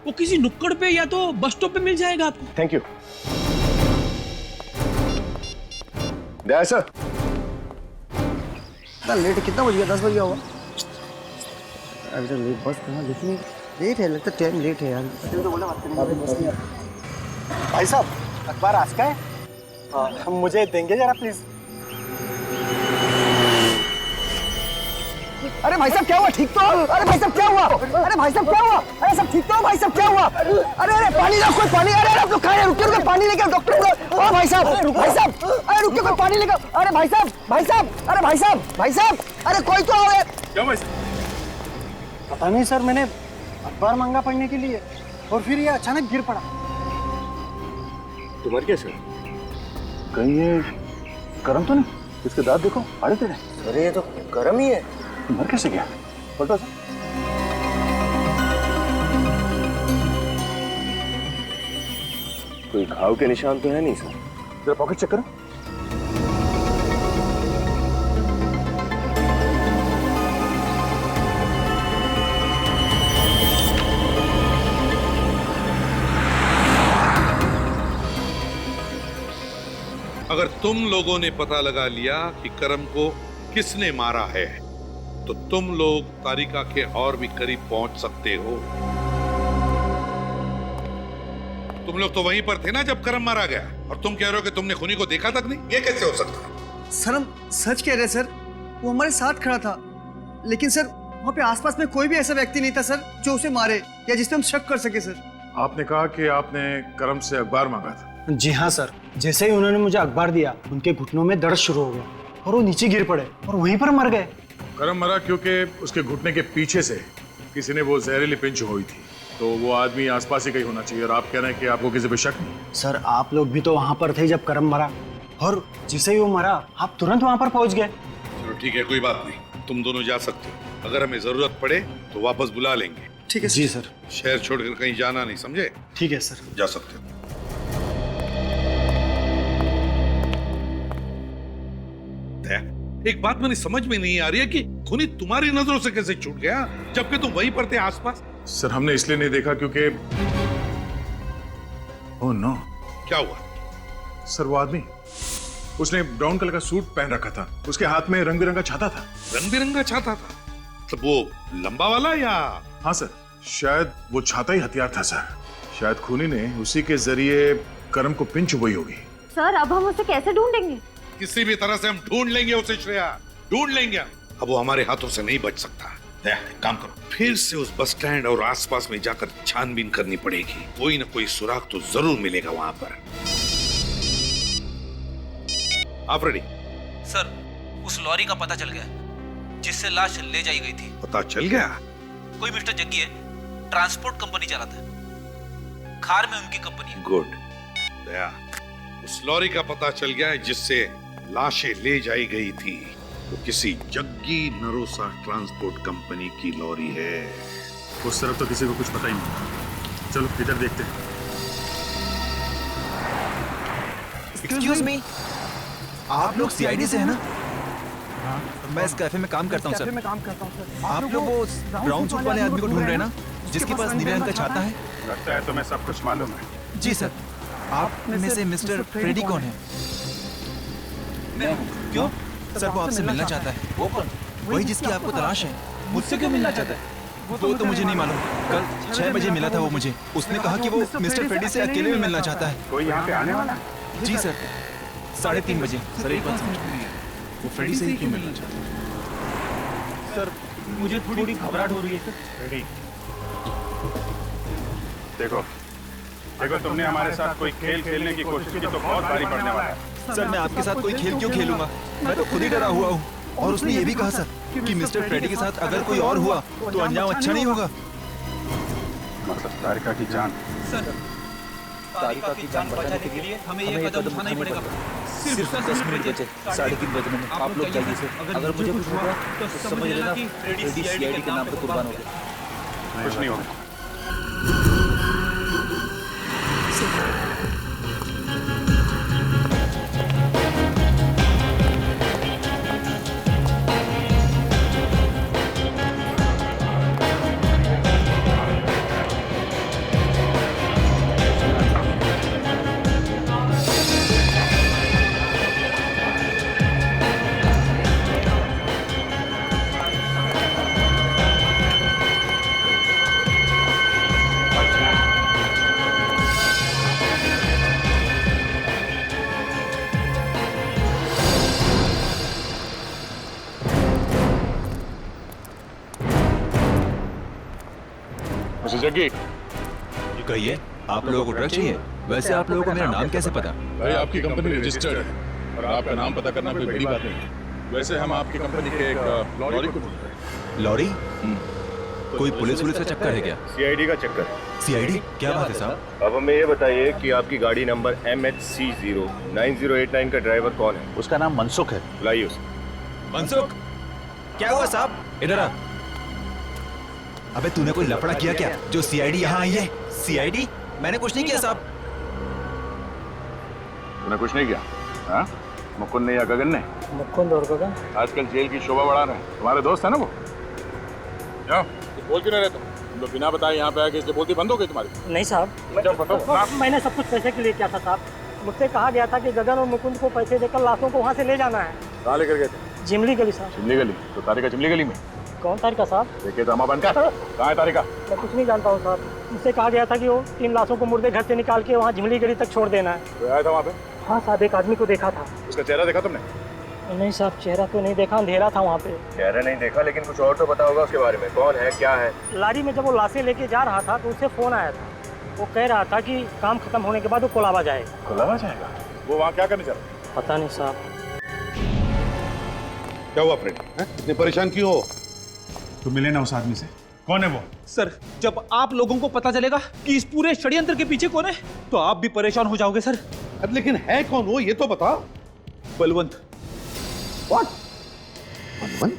वो किसी नुक्कड़ पे या तो बस स्टॉप पे मिल जाएगा आपको। Thank you. Daya sir. Late कितना बज गया? 10 बज गया होगा। अभी तो लेट बस कहाँ दिख नहीं, लेट है लगता, टाइम लेट है यार। तो बोला बात करनी। भाई साहब अखबार आज का है, हम मुझे देंगे जरा प्लीज। अरे भाई साहब क्या हुआ? ठीक तो? अरे भाई साहब क्या हुआ? अरे भाई साहब क्या हुआ? अरे सब ठीक तो? भाई साहब क्या हुआ? अरे अरे पानी लाओ, कोई पानी। अरे आप लोग खा रहे, रुकिए रुकिए, पानी लेकर डॉक्टर को। ओ भाई साहब, अरे रुकिए, कोई पानी लेकर। अरे भाई साहब, अरे भाई साहब, अरे कोई तो आओ। क्या भाई साहब? पता नहीं सर, मैंने अखबार मांगा पढ़ने के लिए और फिर ये अचानक गिर पड़ा। तुम्हारे क्या सर? कहीं ये करम तो नहीं? इसके दांत देखो आड़े टेढ़े। अरे ये तो गरम ही है। मर कैसे गया? पलटो सर। कोई घाव के निशान तो है नहीं सर। जरा पॉकेट चेक करो। अगर तुम लोगों ने पता लगा लिया कि करम को किसने मारा है तो तुम लोग तारिका के और भी करीब पहुंच सकते हो। तुम लोग तो वहीं पर थे ना जब करम मारा गया, और तुम कह रहे हो कि तुमने खूनी को देखा तक नहीं? ये कैसे हो सकता है? सर हम सच कह रहे हैं सर, वो हमारे साथ खड़ा था, लेकिन सर वहाँ पे आसपास में कोई भी ऐसा व्यक्ति नहीं था सर जो उसे मारे या जिस पे हम शक कर सके सर। आपने कहा कि आपने करम से अखबार मांगा था। जी हाँ सर, जैसे ही उन्होंने मुझे अखबार दिया उनके घुटनों में दर्द शुरू हो गया और वो नीचे गिर पड़े और वहीं पर मर गए। करम मरा क्योंकि उसके घुटने के पीछे से किसी ने वो जहरीली पिंच हुई थी, तो वो आदमी आसपास ही कहीं होना चाहिए। और आप कह रहे हैं कि आपको किसी पे शक नहीं? सर आप लोग भी तो वहाँ पर थे जब करम मरा, और जिसे ही वो मरा आप तुरंत वहाँ पर पहुँच गए। चलो ठीक है, कोई बात नहीं, तुम दोनों जा सकते हो। अगर हमें जरूरत पड़े तो वापस बुला लेंगे। ठीक है जी सर। शहर छोड़कर कहीं जाना नहीं, समझे? ठीक है सर। जा सकते हो। एक बात मैंने समझ में नहीं आ रही है कि खूनी तुम्हारी नजरों से कैसे छूट गया जबकि तुम वहीं पर थे आसपास? सर हमने इसलिए नहीं देखा क्योंकि ओह नो। क्या हुआ? सर वो आदमी, उसने ब्राउन कलर का सूट पहन रखा था, उसके हाथ में रंग बिरंगा छाता था। रंग बिरंगा छाता था? मतलब वो लंबा वाला या? हाँ सर, शायद वो छाता ही हथियार था सर। शायद खूनी ने उसी के जरिए करम को पिन चुभई होगी। सर अब हम उसे कैसे ढूंढेंगे? किसी भी तरह से हम ढूंढ लेंगे उसे श्रेया, ढूंढ लेंगे। अब वो हमारे हाथों से नहीं बच सकता। काम करो, फिर से उस बस स्टैंड और आसपास में जाकर छानबीन करनी पड़ेगी। कोई ना कोई सुराग तो जरूर मिलेगा वहां पर। आप रेडी? सर उस लॉरी का पता चल गया जिससे लाश ले जाई गई थी। पता चल गया? कोई मिस्टर जग्गी है, ट्रांसपोर्ट कंपनी चलाता है, खार में उनकी कंपनी है। गुड दया, उस लॉरी का पता चल गया है जिससे लाशें ले जाई गई थी। वो किसी जग्गी नरोसा ट्रांसपोर्ट कंपनी की लॉरी है। उस तरफ तो किसी को कुछ पता ही नहीं। चलो इधर देखते हैं। एक्सक्यूज मी, आप लोग सीआईडी से हैं ना? हाँ, मैं इस कैफे में काम करता हूँ सर। आप लोग वो ब्राउन सूट वाले आदमी को ढूंढ रहे हैं ना, जिसके पास नीले रंग का छाता है? लगता है तुम्हें सब कुछ मालूम है। जी सर। आप में से मिस्टर फ्रेडी कौन है? मैं क्यों? सर वो आपसे मिलना चाहता है। वो कौन? वही जिसकी आपको तलाश है। मुझसे क्यों मिलना चाहता है? वो तो मुझे नहीं मालूम। कल 6 बजे मिला था वो मुझे। उसने कहा कि वो मिस्टर फ्रेडी से अकेले में मिलना चाहता है। कोई यहाँ पे आने वाला? जी सर, 3:30 बजे। सर एक बात समझ में नहीं, वो फ्रेडी से ही क्यों मिलना चाहता है? सर मुझे थोड़ी घबराहट हो रही है सर। देखो देखो, तुमने हमारे साथ कोई खेल खेलने की कोशिश की तो बहुत भारी पड़ने वाला है। सर मैं आपके साथ कोई खेल क्यों खेलूंगा? मैं तो खुद ही डरा हुआ हूँ। और उसने ये भी कहा सर कि मिस्टर फ्रेडी के साथ अगर कोई और हुआ तो अंजाम अच्छा नहीं होगा। मतलब तारिका की जान। सर तारिका की जान बचाने के लिए हमें ये कदम उठाना ही पड़ेगा। सिर्फ 10 मिनट बचे, 3:30 बजने में। आप लोग जल्दी से, अगर मुझे कुछ हुआ तो समझ लेना फ्रेडी सीआईडी के नाम पे कुर्बान हो गया। कुछ नहीं होगा। जग्गी, कहिए, आप लोगों को ट्रक चाहिए? वैसे आप लोगों को मेरा नाम कैसे पता? भाई आपकी कंपनी रजिस्टर्ड है और आपका नाम पता करना कोई बड़ी बात नहीं है। वैसे हम आपकी कंपनी के एक लॉरी को ढूंढ रहे हैं। लॉरी? कोई पुलिस का चक्कर है क्या? सीआईडी का चक्कर। सीआईडी? क्या बात है साहब? अब हमें ये बताइए कि आपकी गाड़ी नंबर MHC09089 का ड्राइवर कौन है? उसका नाम मनसुख है। बुलाइए उसे। मनसुख? क्या हुआ साहब? इधर आ। अबे तूने कोई लफड़ा किया क्या जो सीआईडी यहाँ आई है? सीआईडी? मैंने कुछ नहीं किया साहब। तूने कुछ नहीं किया? हाँ? मुकुंद ने या गगन ने? मुकुंद और गगन आजकल जेल की शोभा बढ़ा रहे हैं। तुम्हारे दोस्त है ना वो? क्या? बोल क्यों नहीं रहे तुम लोग? बिना बताए यहाँ पे आके इसलिए बोलती बंद हो गई तुम्हारी? नहीं साहब, मैंने सब कुछ पैसे के लिए किया था साहब। मुझसे कहा गया था कि गगन और मुकुंद को पैसे देकर लाशों को वहाँ से ले जाना है। कहाँ लेकर गए थे? जिमली गली साहब। चिमली गली? तो तारिका चिमली गली में? कौन तारिका साहब? देखिए दामा बनकर कहाँ है तारिका? मैं कुछ नहीं जानता हूँ साहब। मुझसे कहा गया था कि वो 3 लाशों को मुर्दे घर से निकाल के वहाँ झिमली गली तक छोड़ देना है। तो आया था वहाँ पे? हाँ साहब, एक आदमी को देखा था। उसका चेहरा देखा तुमने? नहीं साहब, चेहरा तो नहीं देखा, अंधेरा था वहाँ पे। चेहरा नहीं देखा, लेकिन कुछ और तो पता होगा उसके बारे में। कौन है, क्या है? लारी में जब वो लाशें लेके जा रहा था तो उससे फोन आया था। वो कह रहा था कि काम खत्म होने के बाद वो कोलाबा जाएगा। कोलाबा जाएगा? वो वहाँ क्या करने चला? पता नहीं साहब। क्या हुआ फ्रेंड? इतने परेशान क्यों हो? तुम मिले ना उस आदमी से, कौन है वो? सर, जब आप लोगों को पता चलेगा कि इस पूरे षड्यंत्र के पीछे कौन है तो आप भी परेशान हो जाओगे सर। लेकिन है कौन वो, ये तो बता। बलवंत। What? बलवंत?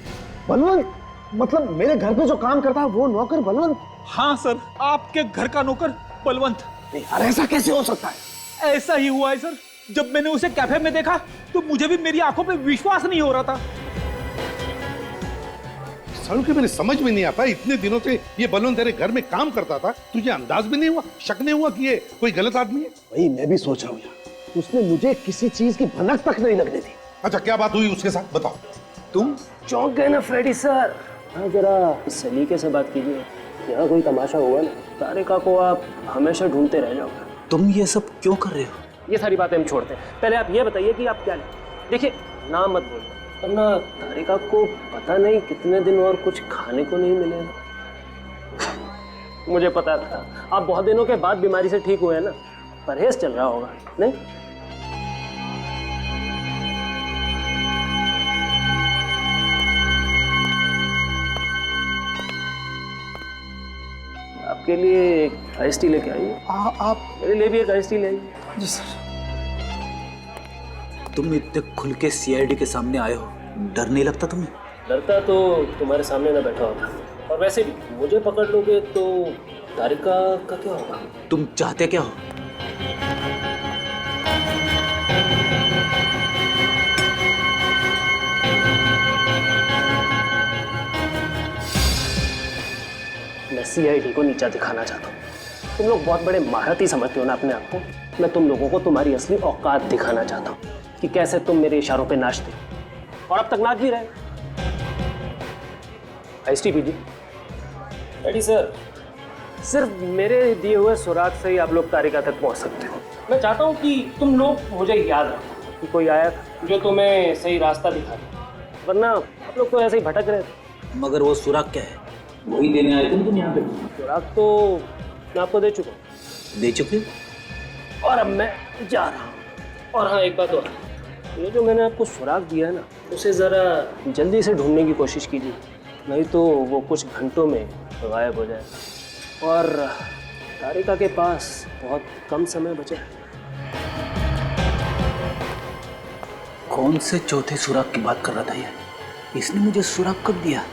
बलवंत? मतलब मेरे घर पे जो काम करता है वो नौकर बलवंत? हाँ सर, आपके घर का नौकर बलवंत। यार ऐसा कैसे हो सकता है? ऐसा ही हुआ है सर। जब मैंने उसे कैफे में देखा तो मुझे भी मेरी आंखों पे विश्वास नहीं हो रहा था। सालों के मैंने समझ में नहीं आता, इतने दिनों से ये बलवंत तेरे घर में काम करता था, तुझे अंदाज भी नहीं हुआ, शक नहीं हुआ कि ये कोई गलत आदमी है? वही मैं भी सोच रहा हूँ यार, उसने मुझे किसी चीज की भनक तक नहीं लगने दी। अच्छा, क्या बात हुई उसके साथ, बताओ। तुम चौंक गए ना फ्रेडी सर? हाँ, जरा सलीके से बात कीजिए। यहाँ कोई तमाशा हुआ ना, तारिका को आप हमेशा ढूंढते रह जाओगे। तुम ये सब क्यों कर रहे हो? ये सारी बातें हम छोड़ते हैं, पहले आप ये बताइए कि आप क्या लें। देखिए, नाम मत बोलिए, वरना तारिका को पता नहीं कितने दिन और कुछ खाने को नहीं मिलेगा। मुझे पता था आप बहुत दिनों के बाद बीमारी से ठीक हुए हैं ना, परहेज चल रहा होगा नहीं? आपके लिए एक आइस टी लेके आइए। आप मेरे लिए भी एक आइस टी ले आइए। जी सर। तुम इतने खुल के सीआईडी के सामने आए हो, डर नहीं लगता तुम्हें? डरता तो तुम्हारे सामने ना बैठा होता, और वैसे भी मुझे पकड़ लोगे तो तारिका का क्या होगा? तुम चाहते क्या हो? मैं सीआईडी को नीचा दिखाना चाहता हूँ। तुम लोग बहुत बड़े महारथी समझते हो ना अपने आप को। मैं तुम लोगों को तुम्हारी असली औकात दिखाना चाहता हूँ कि कैसे तुम मेरे इशारों पे नाचते हो, और अब तक नाच भी रहे। आइस टी पीजिए। रेडी सर, सिर्फ मेरे दिए हुए सुराग से ही आप लोग तारिका तक पहुँच सकते हो। मैं चाहता हूँ कि तुम लोग मुझे याद रखो कि कोई आया था जो तुम्हें सही रास्ता दिखा दे, वरना आप लोग तो ऐसे ही भटक रहे थे। मगर वो सुराग क्या है? वही देने आए थे तुम यहाँ पे? सुराग तो मैं आपको दे चुका हूँ। दे चुके? और अब मैं जा रहा हूँ। और हाँ, एक बात और, ये जो मैंने आपको सुराग दिया है ना, उसे ज़रा जल्दी से ढूंढने की कोशिश कीजिए, नहीं तो वो कुछ घंटों में गायब हो जाए। और तारिका के पास बहुत कम समय बचा है। कौन से चौथे सुराग की बात कर रहा था ये? इसने मुझे सुराग कब दिया?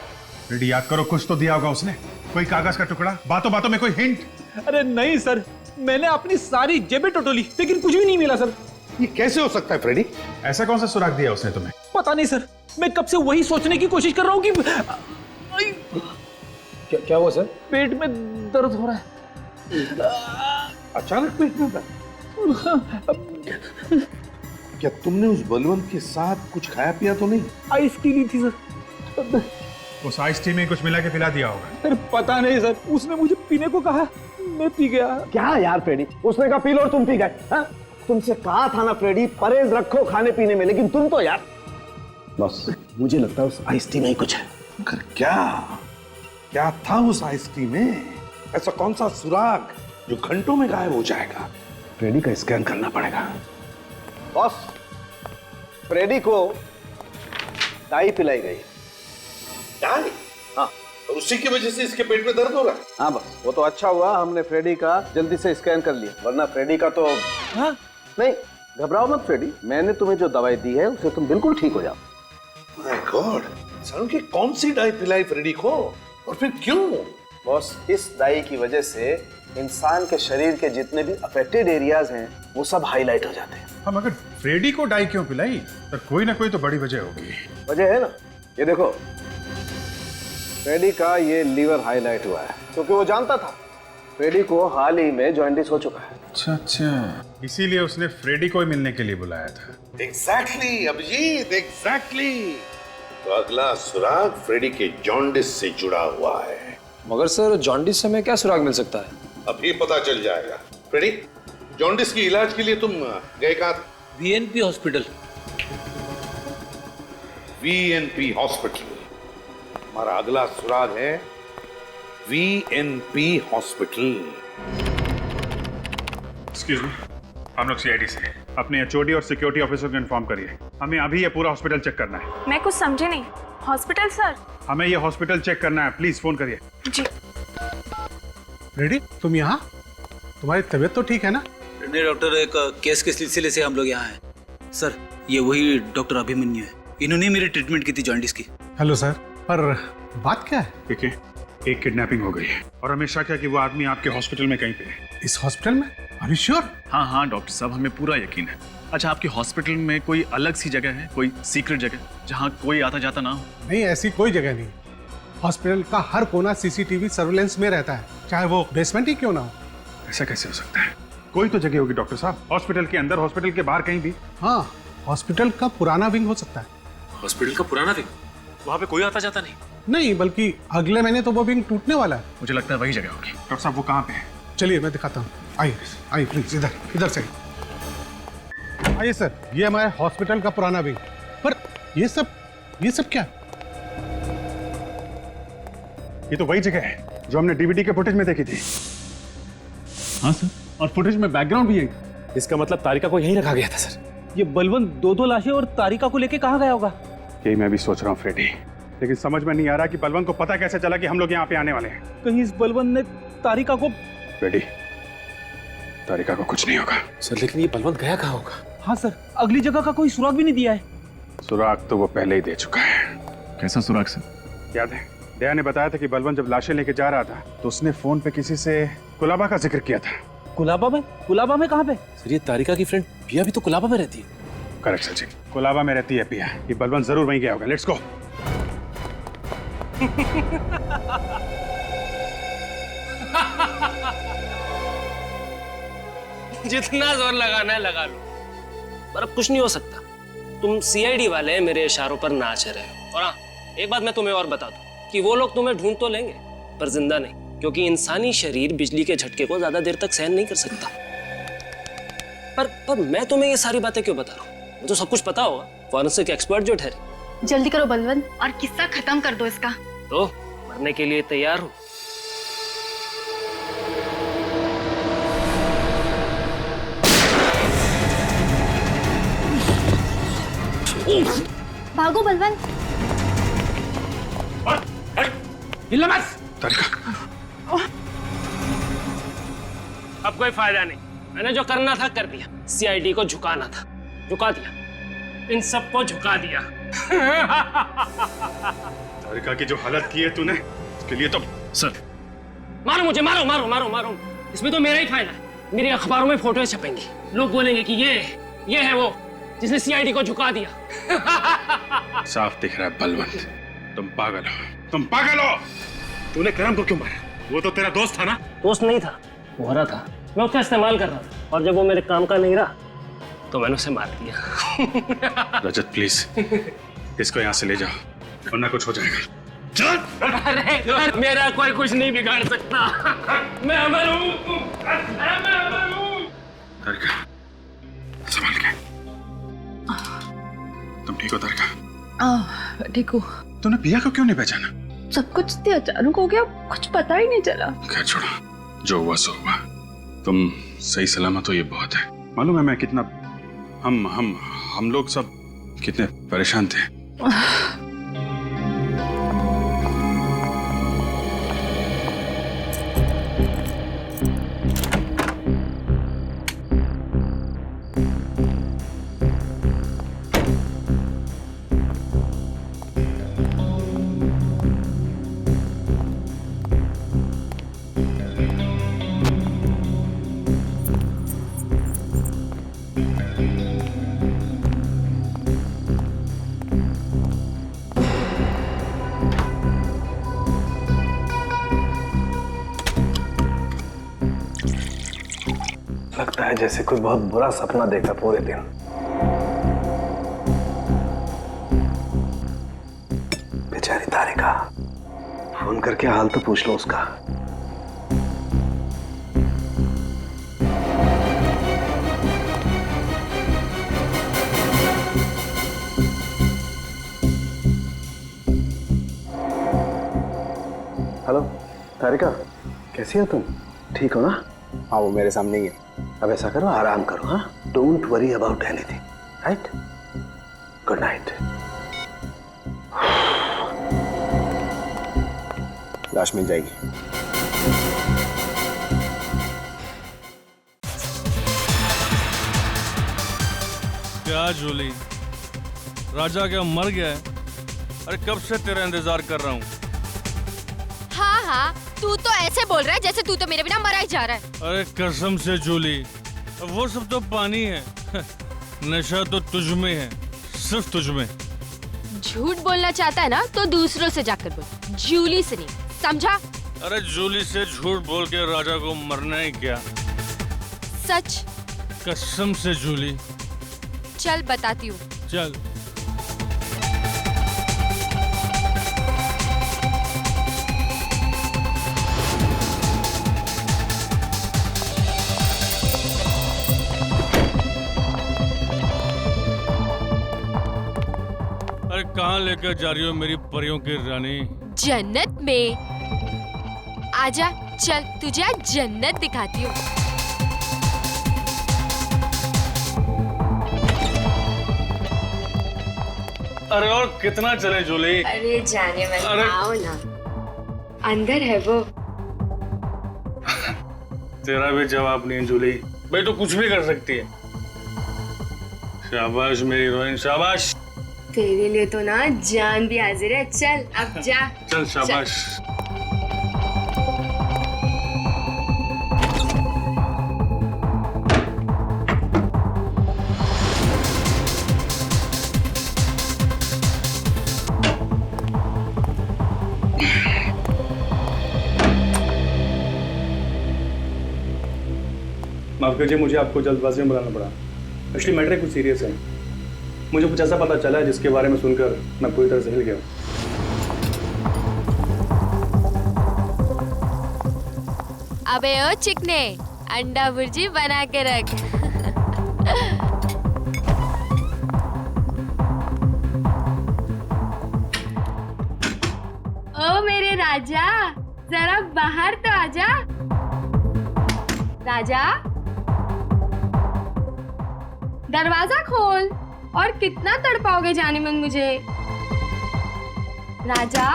रेडी, याद करो, कुछ तो दिया होगा उसने, कोई कागज का टुकड़ा, बातों बातों में कोई हिंट। अरे नहीं सर, मैंने अपनी सारी जेबें टटोली लेकिन कुछ भी नहीं मिला सर। ये कैसे हो सकता है फ्रेडी? ऐसा कौन सा सुराग दिया उसने तुम्हें? पता नहीं सर, मैं कब से वही सोचने की कोशिश कर रहा हूँ कि क्या हुआ सर? पेट में दर्द हो रहा है। अचानक पेट में दर्द? क्या तुमने उस बलवंत के साथ कुछ खाया पिया तो नहीं? आइस टी ली थी सर। उस आइस टी में कुछ मिला के पिला दिया होगा। सर पता नहीं सर, उसने मुझे पीने को कहा, मैं पी गया। क्या यार फ्रेडी, उसने कहा पी लो और तुम पी गए? हाँ? तुमसे कहा था ना फ्रेडी, परहेज रखो खाने पीने में, लेकिन तुम तो यार। बस मुझे लगता है उस आइस टी में ही कुछ है। क्या था उस आइस टी में? ऐसा कौन सा सुराग जो घंटों में गायब हो जाएगा? फ्रेडी का स्कैन करना पड़ेगा। बॉस, फ्रेडी को डाई पिलाई गई। डाई? हाँ। और उसी की वजह से इसके पेट में दर्द हो रहा है? हाँ बस, वो तो अच्छा हुआ हमने फ्रेडी का जल्दी से स्कैन कर लिया, वरना फ्रेडी का तो। हाँ? नहीं, घबराओ मत फ्रेडी, मैंने तुम्हें जो दवाई दी है उससे तुम बिल्कुल ठीक हो जाओ। माय गॉड, सालों की कौन सी डाई पिलाई फ्रेडी को, और फिर क्यों? बॉस, इस डाई की वजह से इंसान के शरीर के जितने भी अफेक्टेड एरियाज हैं वो सब हाईलाइट हो जाते हैं। हम अगर फ्रेडी को डाई क्यों पिलाई, तो कोई ना कोई तो बड़ी वजह होगी। वजह है ना, ये देखो, फ्रेडी का ये लीवर हाईलाइट हुआ है क्योंकि वो जानता था फ्रेडी को हाल ही में जॉन्डिस हो चुका है। अच्छा, इसीलिए उसने फ्रेडी को ही मिलने के लिए बुलाया था। Exactly, Abhijeet, exactly. तो अगला सुराग फ्रेडी के जॉन्डिस से जुड़ा हुआ है। मगर सर जॉन्डिस से हमें क्या सुराग मिल सकता है? अभी पता चल जाएगा। फ्रेडी, जॉन्डिस की इलाज के लिए तुम गए कहाँ? वीएनपी हॉस्पिटल। वीएनपी हॉस्पिटल। हमारा अगला सुराग है वीएनपी हॉस्पिटल। एक्सक्यूज मी, हम लोग सीआईडी से अपने एचओडी और सिक्योरिटी ऑफिसर को इन्फॉर्म करिए। हमें अभी ये पूरा हॉस्पिटल चेक करना है। मैं कुछ समझे नहीं। Hospital sir? हमें ये हॉस्पिटल चेक करना है, प्लीज फोन करिए। जी। रेडी, तुम यहाँ? तुम्हारी तबीयत तो ठीक है ना? नहीं डॉक्टर, एक केस के सिलसिले से हम लोग यहाँ हैं। सर, ये वही डॉक्टर अभिमन्यु है। इन्होंने मेरी ट्रीटमेंट की थी जॉन्डिस की। हेलो सर, पर बात क्या है? देखिए, एक किडनैपिंग हो गई है और हमें शक है कि वो आदमी आपके हॉस्पिटल में कहीं पे है। इस हॉस्पिटल में? Are you sure? हाँ हाँ डॉक्टर साहब, हमें पूरा यकीन है। अच्छा, आपके हॉस्पिटल में कोई अलग सी जगह है, कोई सीक्रेट जगह जहाँ कोई आता जाता ना हो? नहीं, ऐसी कोई जगह नहीं। हॉस्पिटल का हर कोना सीसीटीवी सर्विलेंस में रहता है, चाहे वो बेसमेंट ही क्यों ना हो। ऐसा कैसे हो सकता है? कोई तो जगह होगी डॉक्टर साहब, हॉस्पिटल के अंदर, हॉस्पिटल के बाहर कहीं भी। हाँ, हॉस्पिटल का पुराना विंग हो सकता है। हॉस्पिटल का पुराना विंग? वहाँ पे कोई आता जाता नहीं? नहीं, बल्कि अगले महीने तो वो विंग टूटने वाला है। मुझे लगता है वही जगह होगी। डॉक्टर साहब, वो कहाँ पे है? चलिए मैं दिखाता हूँ। आइए आइए प्लीज, इधर से आइए सर। ये हमारे हॉस्पिटल का पुराना विंग। पर ये सब क्या? ये तो वही जगह है जो हमने डीवीडी के फुटेज में देखी थी। हाँ सर, और फुटेज में बैकग्राउंड भी है। इसका मतलब तारिका को यहीं रखा गया था सर। ये बलवंत दो लाशें और तारिका को लेके कहाँ गया होगा? यही मैं भी सोच रहा हूँ फ्रेडी, लेकिन समझ में नहीं आ रहा कि बलवंत को पता कैसे चला कि हम लोग यहाँ पे आने वाले हैं। कहीं इस बलवंत ने तारिका को... फ्रेडी, तारिका को कुछ नहीं होगा। सर, लेकिन ये बलवंत गया कहाँ होगा? हाँ सर, अगली जगह का कोई सुराग भी नहीं दिया है। सुराग तो वो पहले ही दे चुका है। कैसा सुराग सर? याद है, दया ने बताया था कि बलवंत जब लाशें लेके जा रहा था तो उसने फोन पे किसी से कुलाबा का जिक्र किया था। कुलाबा में? कुलाबा में कहाँ पे? सर, ये तारिका की फ्रेंड पिया भी तो कुलाबा में रहती है। करेक्ट सर जी, कुलाबा में रहती है पिया। ये बलवंत जरूर वहीं गया होगा। Let's go. जितना जोर लगाना है लगा लो, पर अब कुछ नहीं हो सकता। तुम सीआईडी वाले मेरे इशारों पर नाच रहे हो। और हाँ, एक बात मैं तुम्हें और बता दूं कि वो लोग तुम्हें ढूंढ तो लेंगे पर जिंदा नहीं, क्योंकि इंसानी शरीर बिजली के झटके को ज्यादा देर तक सहन नहीं कर सकता। पर मैं तुम्हें ये सारी बातें क्यों बता रहा हूँ? मुझे तो सब कुछ पता होगा, फॉरेंसिक एक्सपर्ट जो ठहरे। जल्दी करो बलवंत, और किस्सा खत्म कर दो इसका। तो मरने के लिए तैयार हो? भागो बलवंत। हिलना मत। तारिका, अब कोई फायदा नहीं। मैंने जो करना था कर दिया। सीआईडी को झुकाना था, झुका दिया। इन सबको झुका दिया। तारिका की जो हालत की है तूने, उसके लिए तो... सर, मारो मुझे, मारो मारो मारो मारो। इसमें तो मेरा ही फायदा है। मेरे अखबारों में फोटो छपेंगी, लोग बोलेंगे कि ये है वो जिसने सीआईडी को झुका दिया। साफ दिख रहा है बलवंत, तुम पागल हो, तुम पागल हो। तूने करम को क्यों मारा? वो तो तेरा दोस्त था ना? दोस्त नहीं था, मोहरा था। मैं उसका इस्तेमाल कर रहा था, और जब वो मेरे काम का नहीं रहा तो मैंने उसे मार दिया। रजत प्लीज, इसको यहाँ से ले जाओ, वरना कुछ हो जाएगा। चल। अरे मेरा कोई कुछ नहीं बिगाड़ सकता। मैं अमर हूँ। तारिका, संभाल के। तुम ठीक हो तारिका? ठीक हूँ। तूने पिया को क्यों नहीं पहचाना? सब कुछ इतने अचानक हो गया, कुछ पता ही नहीं चला। खैर छोड़ो, जो हुआ सो हुआ। तुम सही सलामत हो, ये बहुत है। मालूम है मैं कितना, हम लोग सब कितने परेशान थे। लगता है जैसे कोई बहुत बुरा सपना देखा पूरे दिन। बेचारी तारिका, फोन करके हाल तो पूछ लो उसका। हेलो तारिका, कैसी हो तुम? ठीक हो ना? हाँ, वो मेरे सामने ही है। अब ऐसा करो, आराम करो। हाँ, don't worry about anything, right? Good night. लाश मिल जाएगी। क्या जूली, राजा क्या मर गया है? अरे कब से तेरा इंतजार कर रहा हूँ। हाँ हाँ, तू तो ऐसे बोल रहा है जैसे तू तो मेरे बिना मरा ही जा रहा है। अरे कसम से जूली, वो सब तो पानी है। नशा तो तुझ में है, सिर्फ तुझ में। झूठ बोलना चाहता है ना तो दूसरों से जाकर बोल, जूली से नहीं, समझा? अरे जूली से झूठ बोल के राजा को मरना ही क्या? सच? कसम से जूली। चल बताती हूँ। चल। अरे कहाँ लेकर जा रही हो मेरी परियों की रानी? जन्नत में। आजा, चल तुझे आज जन्नत दिखाती हूँ। अरे और कितना चले जूली? अरे जाने वाले, अरे आओ ना, अंदर है वो। तेरा भी जवाब नहीं जूली, भाई तू कुछ भी कर सकती है। शाबाश मेरी हीरोइन, शाबाश। तेरे लिए तो ना जान भी हाजिर है। चल अब जा। चल शाबाश। माफ कीजिए, मुझे आपको जल्दबाजी में बुलाना पड़ा। एक्चुअली मैटर कुछ सीरियस है। मुझे कुछ ऐसा पता चला है जिसके बारे में सुनकर मैं पूरी तरह से हिल गया। अबे ओ चिकने, अंडा भुर्जी बना के रख। ओ मेरे राजा, जरा बाहर तो आजा। राजा, दरवाजा खोल। और कितना तड़पाओगे जाने मन मुझे? राजा,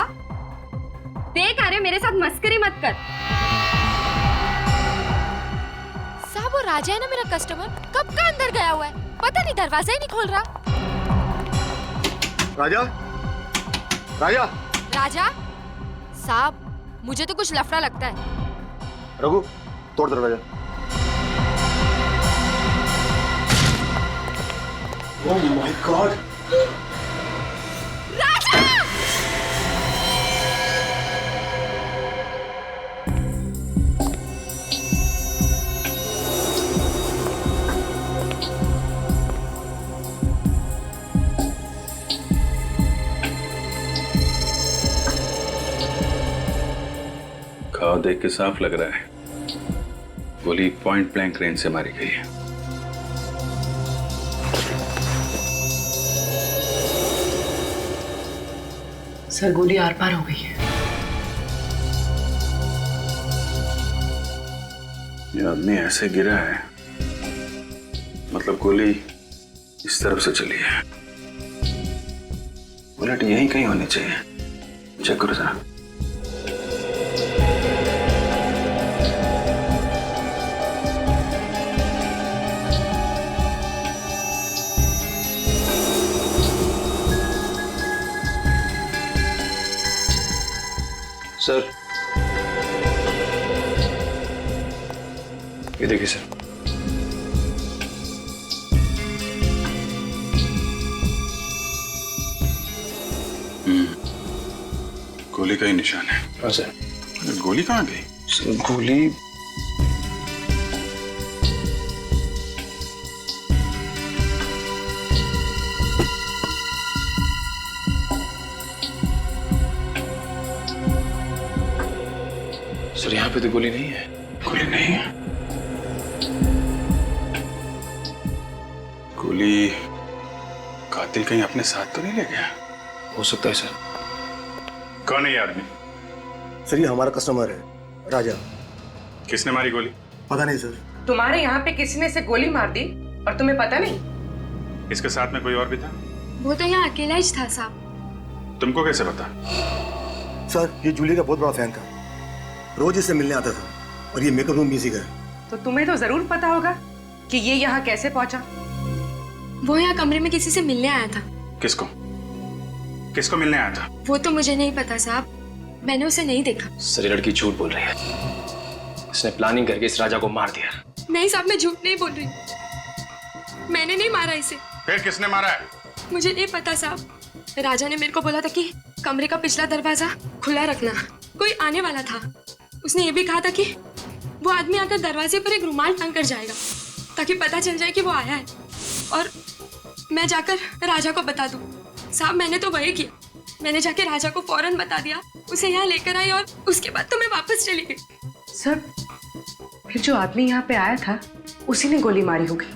देख अरे मेरे साथ मस्करी मत कर। साहब वो राजा है ना मेरा कस्टमर, कब का अंदर गया हुआ है, पता नहीं दरवाजा ही नहीं खोल रहा। राजा, राजा, राजा साहब, मुझे तो कुछ लफड़ा लगता है। रघु, तोड़ दरवाजा। Oh my God! राजा! घाव देख के साफ लग रहा है गोली पॉइंट ब्लैंक रेंज से मारी गई है। सर गोली आर पार हो गई है। ये आदमी ऐसे गिरा है, मतलब गोली इस तरफ से चली है। बुलेट यहीं कहीं होनी चाहिए। चेक करो जरा। सर, ये देखिए सर। गोली का ही निशान है। हाँ सर। गोली कहाँ गई? सर गोली सर यहाँ पे तो गोली नहीं है। गोली नहीं है? गोली कातिल कहीं अपने साथ तो नहीं ले गया? हो सकता है सर। कौन है ये आदमी? सर ये हमारा कस्टमर है, राजा। किसने मारी गोली? पता नहीं सर। तुम्हारे यहाँ पे किसी ने से गोली मार दी और तुम्हें पता नहीं? इसके साथ में कोई और भी था? वो तो यहाँ अकेला ही था साहब। तुमको कैसे पता? सर ये जूली का बहुत बड़ा फैन था, रोज इससे मिलने आता था और ये मेकअप रूम भी इसी का है। तो तुम्हें तो जरूर पता होगा कि ये यहाँ कैसे पहुंचा। वो यहाँ कमरे में किसी से मिलने आया था। किसको? किसको मिलने आया था? वो तो मुझे नहीं पता साहब, मैंने उसे नहीं देखा। सर ये लड़की झूठ बोल रही है, इसने प्लानिंग करके इस राजा को मार दिया। नहीं साहब मैं झूठ नहीं बोल रही, मैंने नहीं मारा इसे। फिर किसने मारा है? मुझे नहीं पता साहब, राजा ने मेरे को बोला था कि कमरे का पिछला दरवाजा खुला रखना, कोई आने वाला था। उसने ये भी कहा था कि वो आदमी आकर दरवाजे पर एक रुमाल टांग कर जाएगा ताकि पता चल जाए कि वो आया है और मैं जाकर राजा को बता दूं। साहब मैंने तो वही किया, मैंने जाके राजा को फौरन बता दिया, उसे यहाँ लेकर आई और उसके बाद तो मैं वापस चली गई। सर फिर जो आदमी यहाँ पे आया था उसी ने गोली मारी होगी।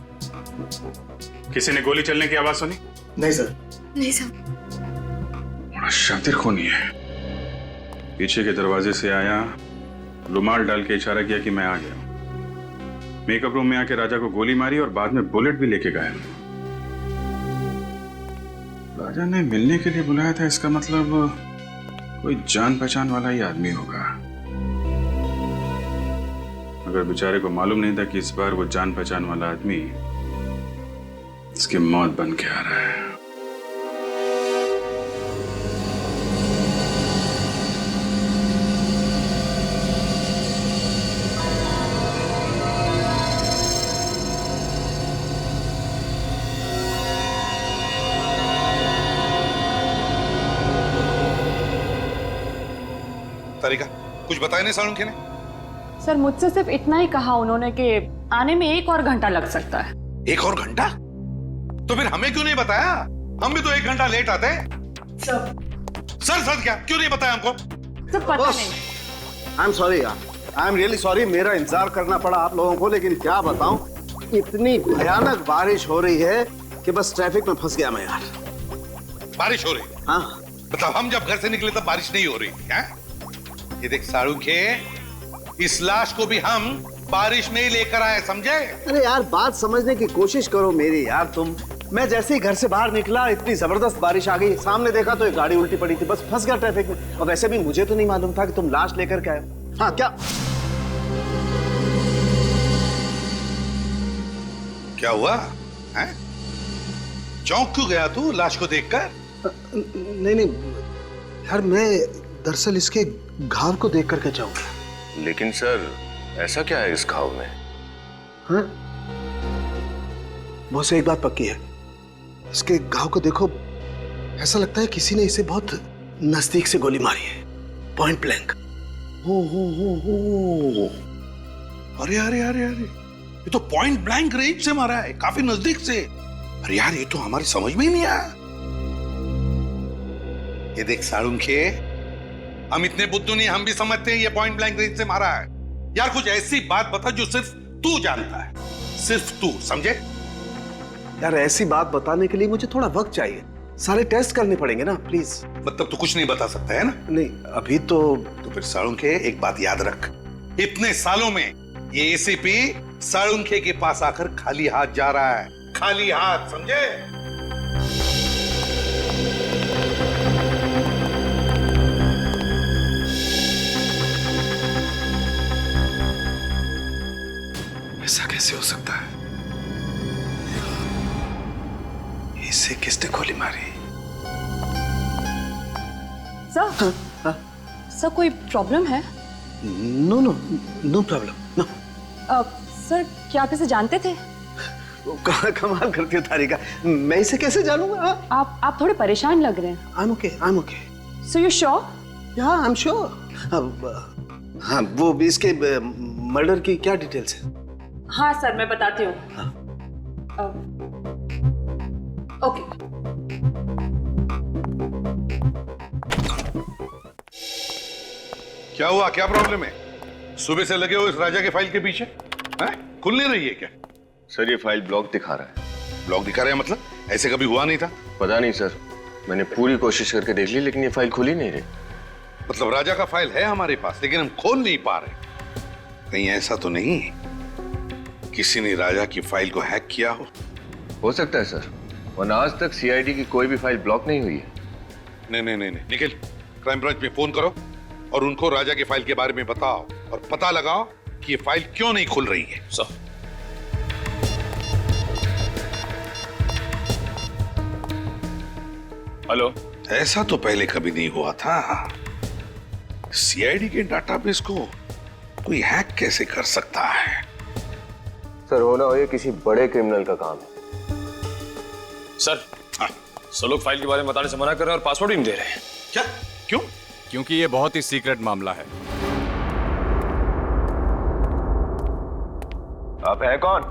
किसी ने गोली चलने की आवाज सुनी? नहीं सर। नहीं साहब। बड़ा शातिर खूनी है। पीछे के दरवाजे से आया, रुमाल डाल के इशारा किया कि मैं आ गया। मेकअप रूम में आके राजा को गोली मारी और बाद में बुलेट भी लेके गया। राजा ने मिलने के लिए बुलाया था, इसका मतलब कोई जान पहचान वाला ही आदमी होगा। अगर बेचारे को मालूम नहीं था कि इस बार वो जान पहचान वाला आदमी इसकी मौत बन के आ रहा है। तारिका कुछ बताया नहीं सालुंखे ने? सर मुझसे सिर्फ इतना ही कहा उन्होंने कि आने में 1 और घंटा लग सकता है। 1 और घंटा? तो फिर हमें क्यों नहीं बताया? हम भी तो 1 घंटा लेट आते। सर क्या क्यों नहीं बताया हमको? सर पता नहीं। आई एम सॉरी यार, आई एम रियली सॉरी, मेरा इंतजार करना पड़ा आप लोगों को, लेकिन क्या बताऊं, इतनी भयानक बारिश हो रही है कि बस ट्रैफिक में फंस गया मैं यार। बारिश हो रही? हाँ। मतलब हम जब घर से निकले तब बारिश नहीं हो रही है? ये देख सालुंखे, इस लाश को भी हम बारिश में ही लेकर आए, समझे? अरे यार बात समझने की कोशिश करो मेरी यार तुम। मैं जैसे ही घर से बाहर निकला इतनी जबरदस्त बारिश आ गई, सामने देखा तो एक गाड़ी उल्टी पड़ी थी, बस फंस गया ट्रैफिक में। और वैसे भी मुझे तो नहीं मालूम था कि तुम लाश लेकर के आए। हाँ क्या हुआ है? चौंक क्यों गया तू लाश को देखकर? नहीं यार, मैं दरअसल इसके घाव को देख करके जाऊंगा। लेकिन सर ऐसा क्या है इस घाव में? हाँ? बहुत से एक बात पक्की है, इसके घाव को देखो, ऐसा लगता है किसी ने इसे बहुत नजदीक से गोली मारी है, पॉइंट ब्लैंक। हो। अरे ये तो पॉइंट ब्लैंक रेंज से मारा है, काफी नजदीक से। अरे यार ये तो हमारी समझ में ही नहीं आया। ये देख सालुंखे, हम इतने बुद्धू नहीं, हम भी समझते हैं ये पॉइंट ब्लैंक रेंज से मारा है। यार कुछ ऐसी बात बता जो सिर्फ तू जानता है, सिर्फ तू, समझे? यार ऐसी बात बताने के लिए मुझे थोड़ा वक्त चाहिए, सारे टेस्ट करने पड़ेंगे ना, प्लीज। मतलब तू कुछ नहीं बता सकता है ना? नहीं अभी तो फिर सालुंखे एक बात याद रख, इतने सालों में ये एसीपी सालुंखे के पास आकर खाली हाथ जा रहा है, खाली हाथ, समझे? ऐसा कैसे हो सकता है? इसे किसने गोली मारी? सर सर कोई प्रॉब्लम है? No problem, no. सर क्या आप इसे जानते थे? कमाल करती हो तारिका, मैं इसे कैसे जानूंगा? आप थोड़े परेशान लग रहे हैं। I'm okay. So you sure? Yeah, I'm sure. हाँ, वो इसके मर्डर की क्या डिटेल्स है? हाँ सर मैं बताती हूँ। ओके। क्या हुआ, क्या प्रॉब्लम है? सुबह से लगे हो इस राजा के फाइल के पीछे? हैं? खुल नहीं रही है क्या? सर ये फाइल ब्लॉक दिखा रहा है। ब्लॉक दिखा रहा है मतलब? ऐसे कभी हुआ नहीं था। पता नहीं सर, मैंने पूरी कोशिश करके देख ली लेकिन ये फाइल खुल ही नहीं रही। मतलब राजा का फाइल है हमारे पास लेकिन हम खोल नहीं पा रहे। कहीं ऐसा तो नहीं किसी ने राजा की फाइल को हैक किया हो सकता है सर, वरना आज तक सीआईडी की कोई भी फाइल ब्लॉक नहीं हुई है। नहीं, निखिल, क्राइम ब्रांच में फोन करो और उनको राजा की फाइल के बारे में बताओ और पता लगाओ कि ये फाइल क्यों नहीं खुल रही है। Sir hello. ऐसा तो पहले कभी नहीं हुआ था। सीआईडी के डाटाबेस को कोई हैक कैसे कर सकता है? सर होना हो ये किसी बड़े क्रिमिनल का काम है। सर सब लोग फाइल के बारे में बताने से मना कर रहे हैं और पासवर्ड ही नहीं दे रहे हैं। क्या? क्यों? क्योंकि ये बहुत ही सीक्रेट मामला है। आप हैं कौन?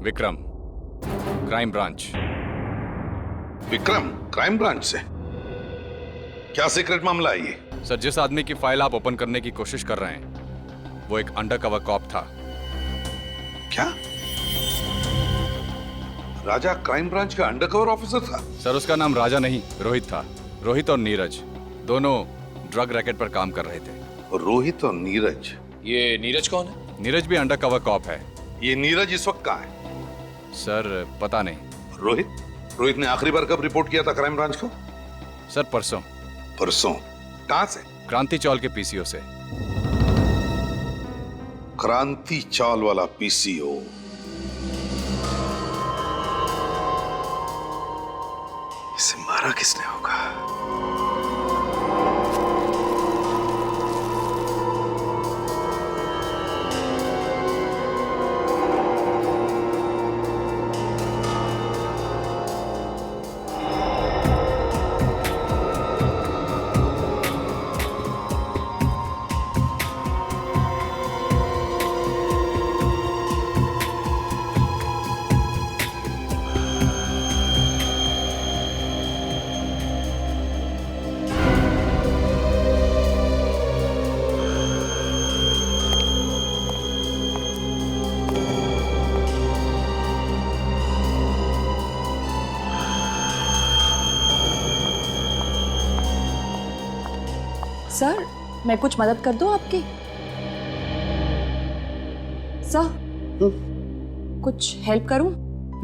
Vikram, crime branch. Vikram, crime branch से? क्या सीक्रेट मामला है ये? सर जिस आदमी की फाइल आप ओपन करने की कोशिश कर रहे हैं वो एक अंडरकवर कॉप था। क्या? राजा क्राइम ब्रांच का अंडरकवर ऑफिसर था? सर उसका नाम राजा नहीं रोहित था। रोहित और नीरज दोनों ड्रग रैकेट पर काम कर रहे थे। रोहित और नीरज? ये नीरज कौन है? नीरज भी अंडरकवर कॉप है। ये नीरज इस वक्त कहाँ है? सर पता नहीं। रोहित ने आखिरी बार कब रिपोर्ट किया था क्राइम ब्रांच को? सर परसों। परसों? कहां से? क्रांति चौल के पीसीओ से। क्रांति चौल वाला पीसीओ? इसे मारा किसने होगा? सर मैं कुछ मदद कर दूं आपकी? सर कुछ हेल्प करूं?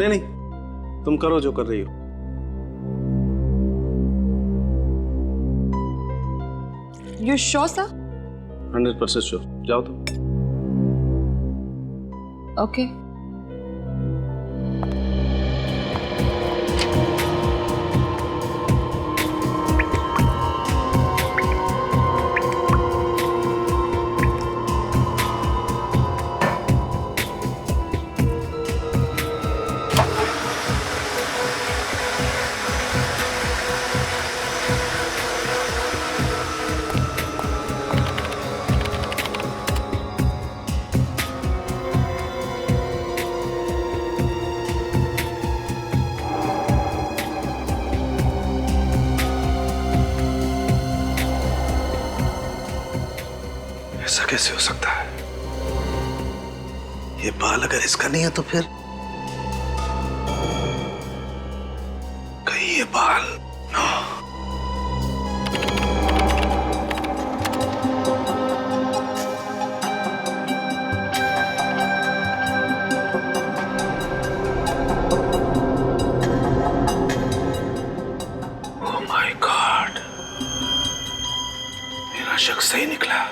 नहीं, तुम करो जो कर रही हो। You sure sir? 100% श्योर। जाओ तुम। ओके। ऐसा कैसे हो सकता है? ये बाल अगर इसका नहीं है तो फिर कहीं ये बाल ओह माय गॉड, मेरा शक सही निकला।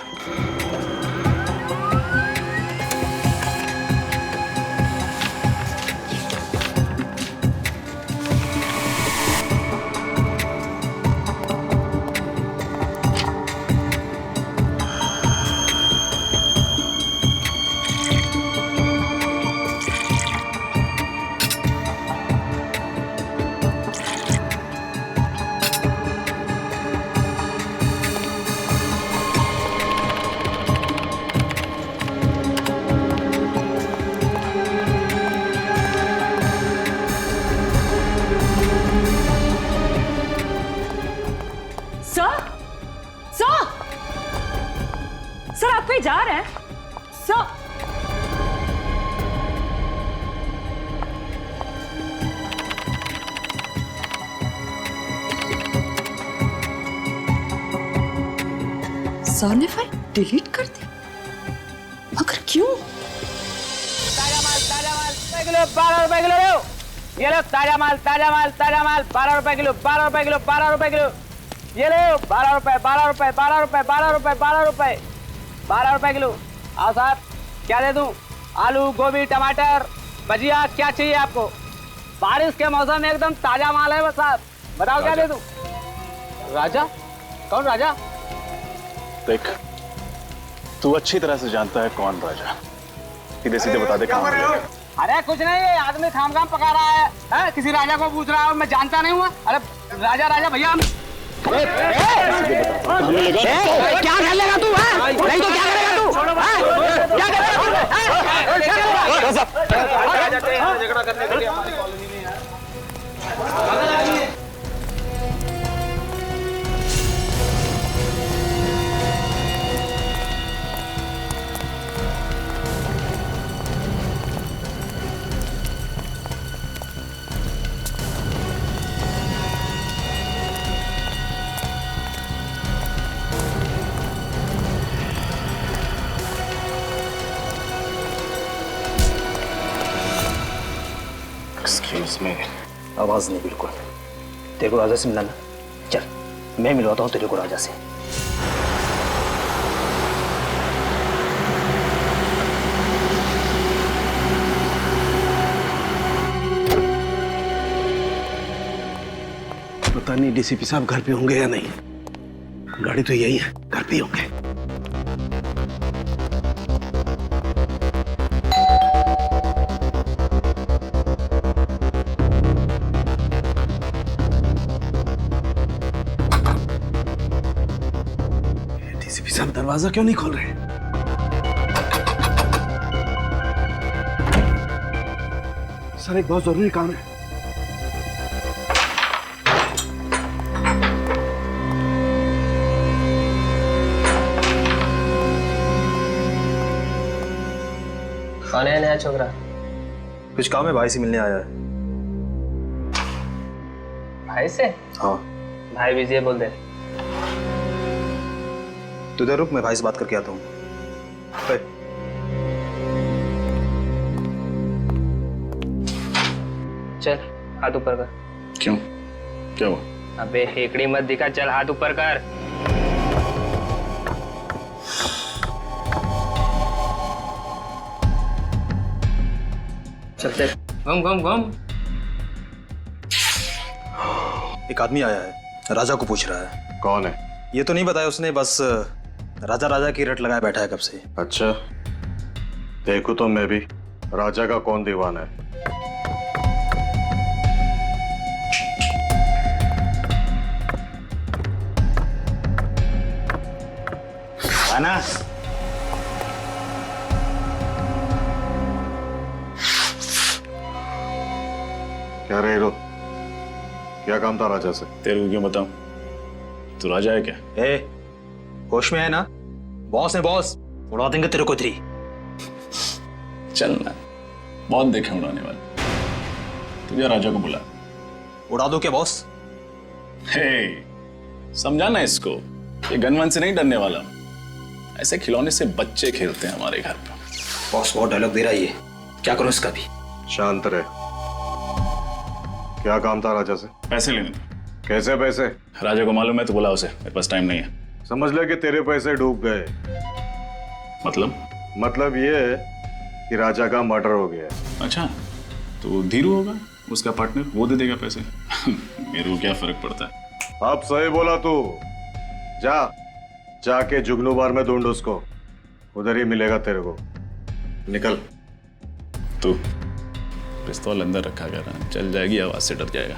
सर ने फाइल डिलीट कर दी, मगर क्यों? ताजा माल 12 रुपए किलो। ये लो ताजा माल 12 रुपए किलो। ये लो 12 रुपए किलो। आओ साहब, क्या दे दूं? आलू, गोभी, टमाटर, भजिया, क्या चाहिए आपको? बारिश के मौसम में एकदम ताजा माल है बस साहब। बताओ क्या दे दूं? राजा? कौन राजा? देख, तू अच्छी तरह से जानता है कौन राजा। सीधे सीधे बता दे कहाँ है। अरे कुछ नहीं, ये आदमी खाम पका रहा है, किसी राजा को पूछ रहा है, मैं जानता नहीं हुआ। अरे राजा भैया हम क्या कर लेगा तू? नहीं तो क्या करेगा तू? क्या करेगा? झगड़ा करने के लिए हमारी कॉलोनी में यार। एक्सक्यूज मी, आवाज नहीं बिल्कुल। तेरे को राजा से मिलाना, चल मैं मिलवाता हूँ तेरे को राजा से। पता नहीं डीसीपी साहब घर पे होंगे या नहीं। गाड़ी तो यही है, घर पे होंगे। डीसीपी साहब दरवाजा क्यों नहीं खोल रहे? सर एक बहुत जरूरी काम है। कौन है नया छोकरा? कुछ काम है, भाई से मिलने आया है। भाई से? हाँ। भाई बिजी है, बोल दे। तू इधर रुक, मैं भाई से बात करके आता हूँ। चल हाथ ऊपर कर। क्यों? क्या हुआ? अबे हेकड़ी मत दिखा, चल हाथ ऊपर कर। चल घूम। एक आदमी आया है, राजा को पूछ रहा है। कौन है? ये तो नहीं बताया उसने, बस राजा की रट लगाए बैठा है कब से। अच्छा, देखो तो मैं भी राजा का कौन दीवाना है। आना। क्या रे रो? क्या काम था राजा से? तेरे को क्यों बताऊं? तू राजा है क्या? होश में है ना? बॉस है बॉस, उड़ा देंगे तेरे को। तेरी चल ना, बहुत देखे उड़ाने वाले। तुझे राजा को बुला। उड़ा दो क्या बॉस? हे, समझाना इसको, ये गनवन से नहीं डरने वाला। ऐसे खिलौने से बच्चे खेलते हैं हमारे घर पर। बॉस बहुत डायलॉग दे रहा है ये, क्या करूं इसका भी? शांत रहे। क्या काम था राजा से? पैसे लेने थे। कैसे पैसे? राजा को मालूम है तो बुला उसे, मेरे पास टाइम नहीं है। समझ ले कि तेरे पैसे डूब गए। मतलब ये है कि राजा का मर्डर हो गया। अच्छा, तो धीरू होगा उसका पार्टनर, वो दे देगा पैसे। मेरे को क्या फर्क पड़ता है? अब सही बोला तू। जाके जुगनू बार में ढूंढ उसको, उधर ही मिलेगा तेरे को। निकल। तू पिस्तौल अंदर रखा कर, चल जाएगी आवाज से डर जाएगा।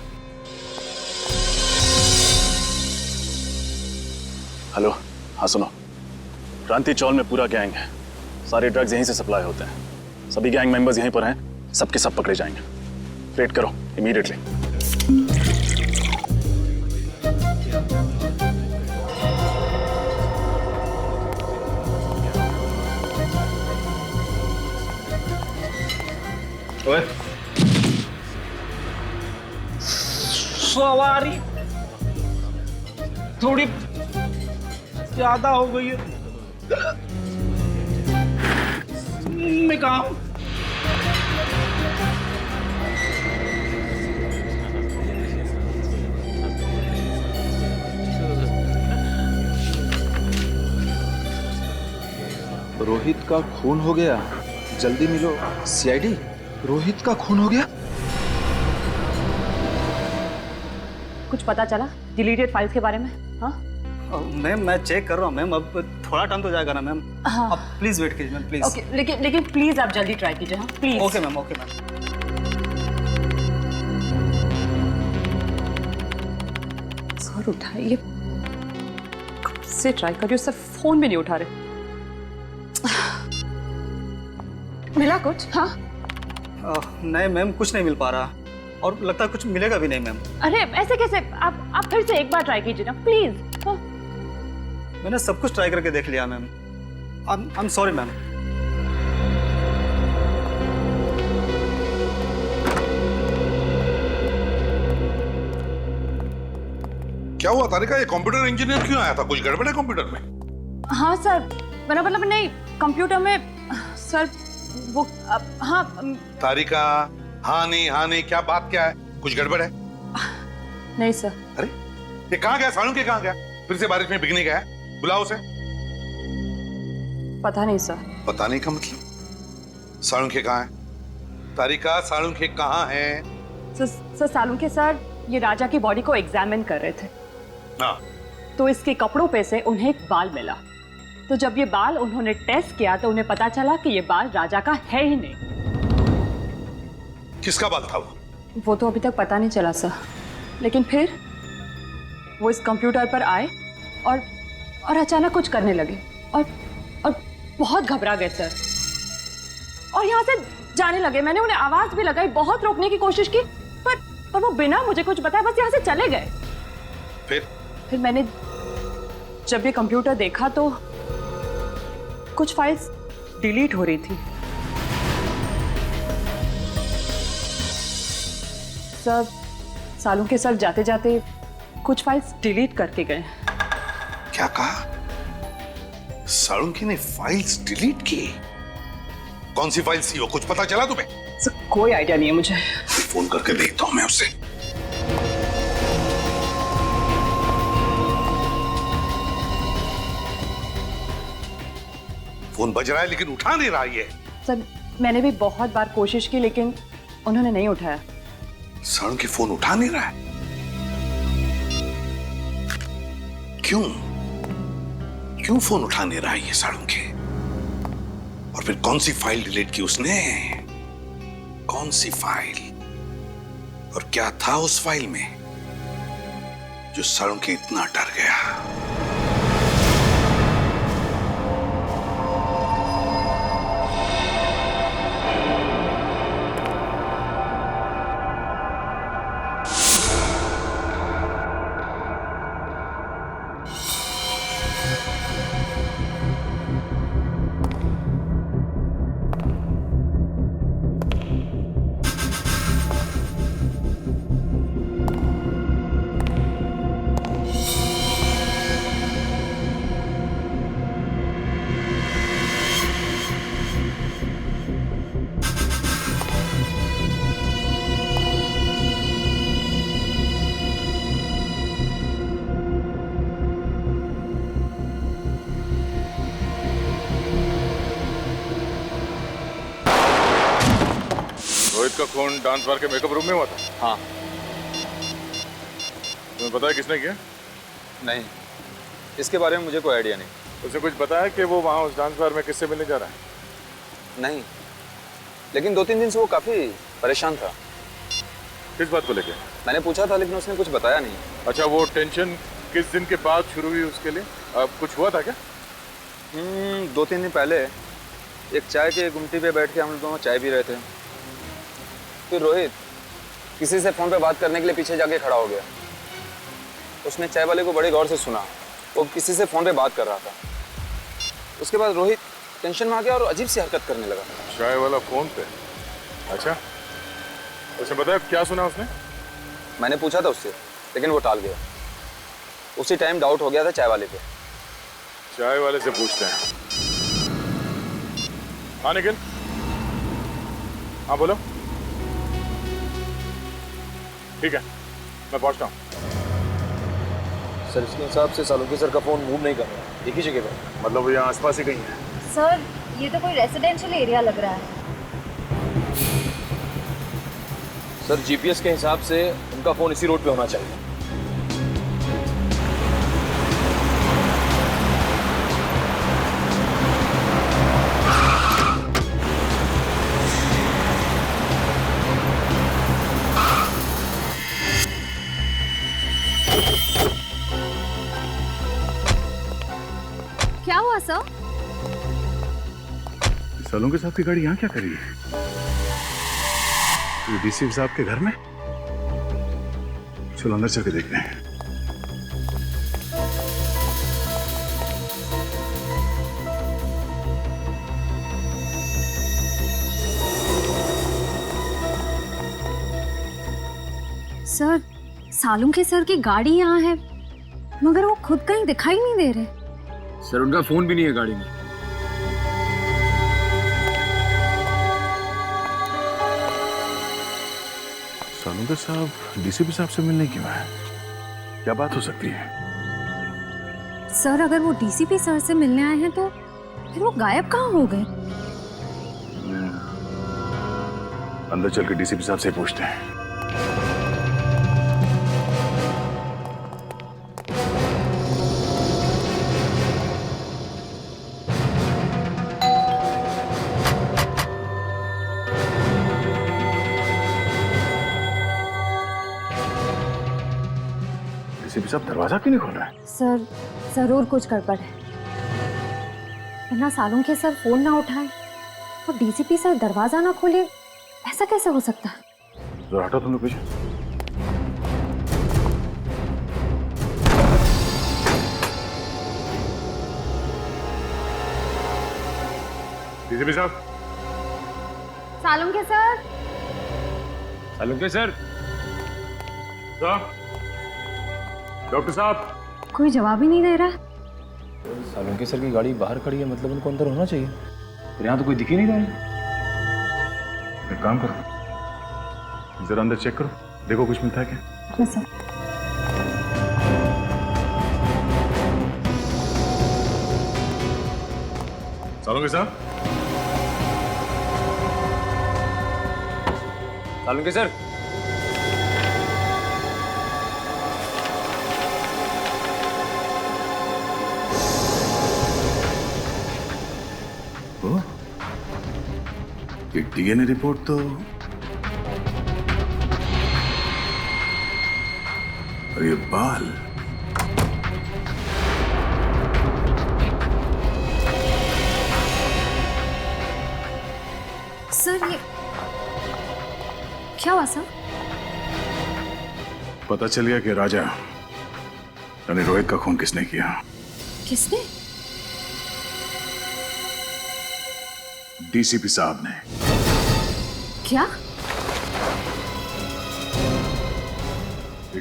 हेलो, हाँ सुनो, क्रांति चौल में पूरा गैंग है। सारे ड्रग्स यहीं से सप्लाई होते हैं। सभी गैंग मेंबर्स यहीं पर हैं, सबके सब पकड़े जाएंगे। वेट करो इमीडिएटली। ओए, सवारी थोड़ी ज्यादा हो गई है। मैं कहा हूं? रोहित का खून हो गया, जल्दी मिलो। सीआईडी, रोहित का खून हो गया। कुछ पता चला डिलीटेड फाइल्स के बारे में? हाँ मैम मैं चेक कर रहा हूँ मैम, अब थोड़ा टाइम तो जाएगा ना मैम। हाँ। आप प्लीज वेट कीजिए मैम, प्लीज। ओके, लेकिन प्लीज आप जल्दी ट्राई कीजिए। हाँ please. Okay ma'am, okay ma'am. Sir उठाइए, कब से ट्राई कर रही हूँ, सर फोन भी नहीं उठा रहे। मिला कुछ? हाँ नहीं मैम, कुछ नहीं मिल पा रहा, और लगता है कुछ मिलेगा भी नहीं मैम। अरे ऐसे कैसे? आप फिर से एक बार ट्राई कीजिए ना प्लीज। हाँ? मैंने सब कुछ ट्राई करके देख लिया ma'am. I am sorry ma'am. क्या हुआ तारिका, ये कंप्यूटर इंजीनियर क्यों आया था? कुछ गड़बड़ है कंप्यूटर में? हाँ सर, मेरा मतलब नहीं, कंप्यूटर में सर वो हाँ। तारिका, हाँ नहीं, क्या बात क्या है? कुछ गड़बड़ है? नहीं सर। अरे ये कहाँ गया? सालुंखे कहाँ गया? फिर से बारिश में भीगने गया? बुलाओ उसे। पता नहीं सर। पता नहीं का मतलब? सालुंखे कहाँ है? तारिका, सालुंखे कहाँ है? सर सालुंखे सर ये राजा की बॉडी को एग्जामिन कर रहे थे। हाँ। तो इसके कपड़ों पे से उन्हें एक बाल मिला। तो जब ये बाल उन्होंने टेस्ट किया तो उन्हें पता चला कि ये बाल राजा का है ही नहीं। किसका बाल था वो? वो तो अभी तक पता नहीं चला सर, लेकिन फिर वो इस कंप्यूटर पर आए और अचानक कुछ करने लगे और बहुत घबरा गए सर, और यहाँ से जाने लगे। मैंने उन्हें आवाज भी लगाई, बहुत रोकने की कोशिश की, पर वो बिना मुझे कुछ बताए बस यहाँ से चले गए। फिर मैंने जब ये कंप्यूटर देखा तो कुछ फाइल्स डिलीट हो रही थी। सर सालुंखे सर जाते जाते कुछ फाइल्स डिलीट करके गए। क्या कहा? सालुंखे ने फाइल्स डिलीट की? कौन सी फाइल्स थी वो? कुछ पता चला तुम्हें? सर कोई आइडिया नहीं है मुझे। फोन करके देखता हूं मैं उससे। फोन बज रहा है लेकिन उठा नहीं रहा ये। सर मैंने भी बहुत बार कोशिश की लेकिन उन्होंने नहीं उठाया। सालुंखे फोन उठा नहीं रहा है? क्यों फोन उठा नहीं रहा है ये सालुंखे? और फिर कौन सी फाइल डिलीट की उसने? कौन सी फाइल? और क्या था उस फाइल में जो सालुंखे इतना डर गया? रोहित का खून डांस बार के मेकअप रूम में हुआ था? हाँ। तुम्हें पता है किसने किया? नहीं, इसके बारे में मुझे कोई आइडिया नहीं। उसे कुछ पता है कि वो वहाँ उस डांस बार में किससे मिलने जा रहा है? नहीं, लेकिन 2-3 दिन से वो काफी परेशान था। किस बात को लेके? मैंने पूछा था लेकिन उसने कुछ बताया नहीं। अच्छा, वो टेंशन किस दिन के बाद शुरू हुई उसके लिए? अब कुछ हुआ था क्या? 2-3 दिन पहले एक चाय के गुमटी पे बैठ के हम लोग दोनों चाय पी रहे थे। फिर रोहित किसी से फोन पे बात करने के लिए पीछे जाके खड़ा हो गया। उसने चाय वाले को बड़े गौर से सुना, वो किसी से फोन पे बात कर रहा था। उसके बाद रोहित टेंशन में आ गया और अजीब सी हरकत करने लगा। चाय वाला फोन पे? अच्छा, उसे बताया क्या सुना उसने? मैंने पूछा था उससे लेकिन वो टाल गया। उसी टाइम डाउट हो गया था चाय वाले पे। चाय वाले से पूछते हैं। हाँ निखिल, हाँ बोलो। ठीक है, मैं पहुंचता हूँ। सर इसके हिसाब से सालुंके सर का फोन मूव नहीं कर रहा, एक ही जगह पे। मतलब वो यहाँ आसपास ही कहीं है। सर ये तो कोई रेसिडेंशियल एरिया लग रहा है। सर जीपीएस के हिसाब से उनका फोन इसी रोड पे होना चाहिए। क्या हुआ सर? सालुंके साहब की गाड़ी यहाँ क्या कर रही है? डीसी साहब के घर में? चलो अंदर चल के देखते हैं। सर सालुंके सर की गाड़ी यहाँ है मगर वो खुद कहीं दिखाई नहीं दे रहे। सर उनका फोन भी नहीं है गाड़ी में। सालुंके साहब डीसीपी साहब से मिलने क्यों आए? क्या बात हो सकती है? सर अगर वो डीसीपी सर से मिलने आए हैं तो फिर वो गायब कहाँ हो गए? अंदर चल के डीसीपी साहब से पूछते हैं। डीसीपी साहब दरवाजा क्यों नहीं खोल रहा है? सर जरूर कुछ गड़बड़ है, वरना सालुंके सर फोन ना उठाए और डीसीपी सर दरवाजा ना खोले, ऐसा कैसे हो सकता है? जरा हटो तुम लोग पीछे। डीसीपी साहब। Salunke sir. Salunke sir. Doctor साहब। कोई जवाब ही नहीं दे रहा। सालुंके सर की गाड़ी बाहर खड़ी है, मतलब उनको अंदर होना चाहिए, पर यहाँ तो कोई दिख ही नहीं रहा है। एक काम करो, जरा अंदर चेक करो, देखो कुछ मिलता है क्या? हाँ सर। सालुंके साहब। सालुंके सर। डीएनए रिपोर्ट तो और ये बाल, सर ये क्या हुआ सर? पता चल गया कि राजा यानी रोहित का खून किसने किया। किसने? डीसीपी साहब ने। क्या?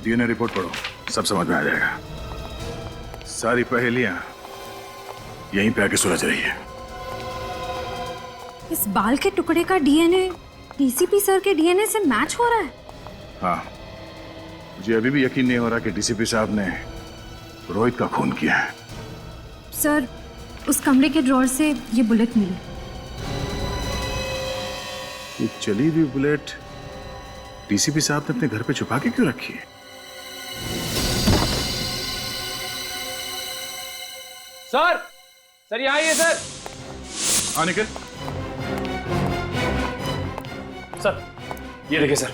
डीएनए रिपोर्ट पढ़ो, सब समझ में आ जाएगा। सारी पहेलियां यहीं पे आके सुलझ रही है। इस बाल के टुकड़े का डीएनए डीसीपी सर के डीएनए से मैच हो रहा है? हाँ, मुझे अभी भी यकीन नहीं हो रहा कि डीसीपी साहब ने रोहित का खून किया है। सर उस कमरे के ड्रॉर से ये बुलेट मिली। ये चली हुई बुलेट डीसीपी साहब ने अपने घर पे छुपा के क्यों रखी है? सर यहाँ आइए सर। हाँ निखिल। सर ये देखिए सर।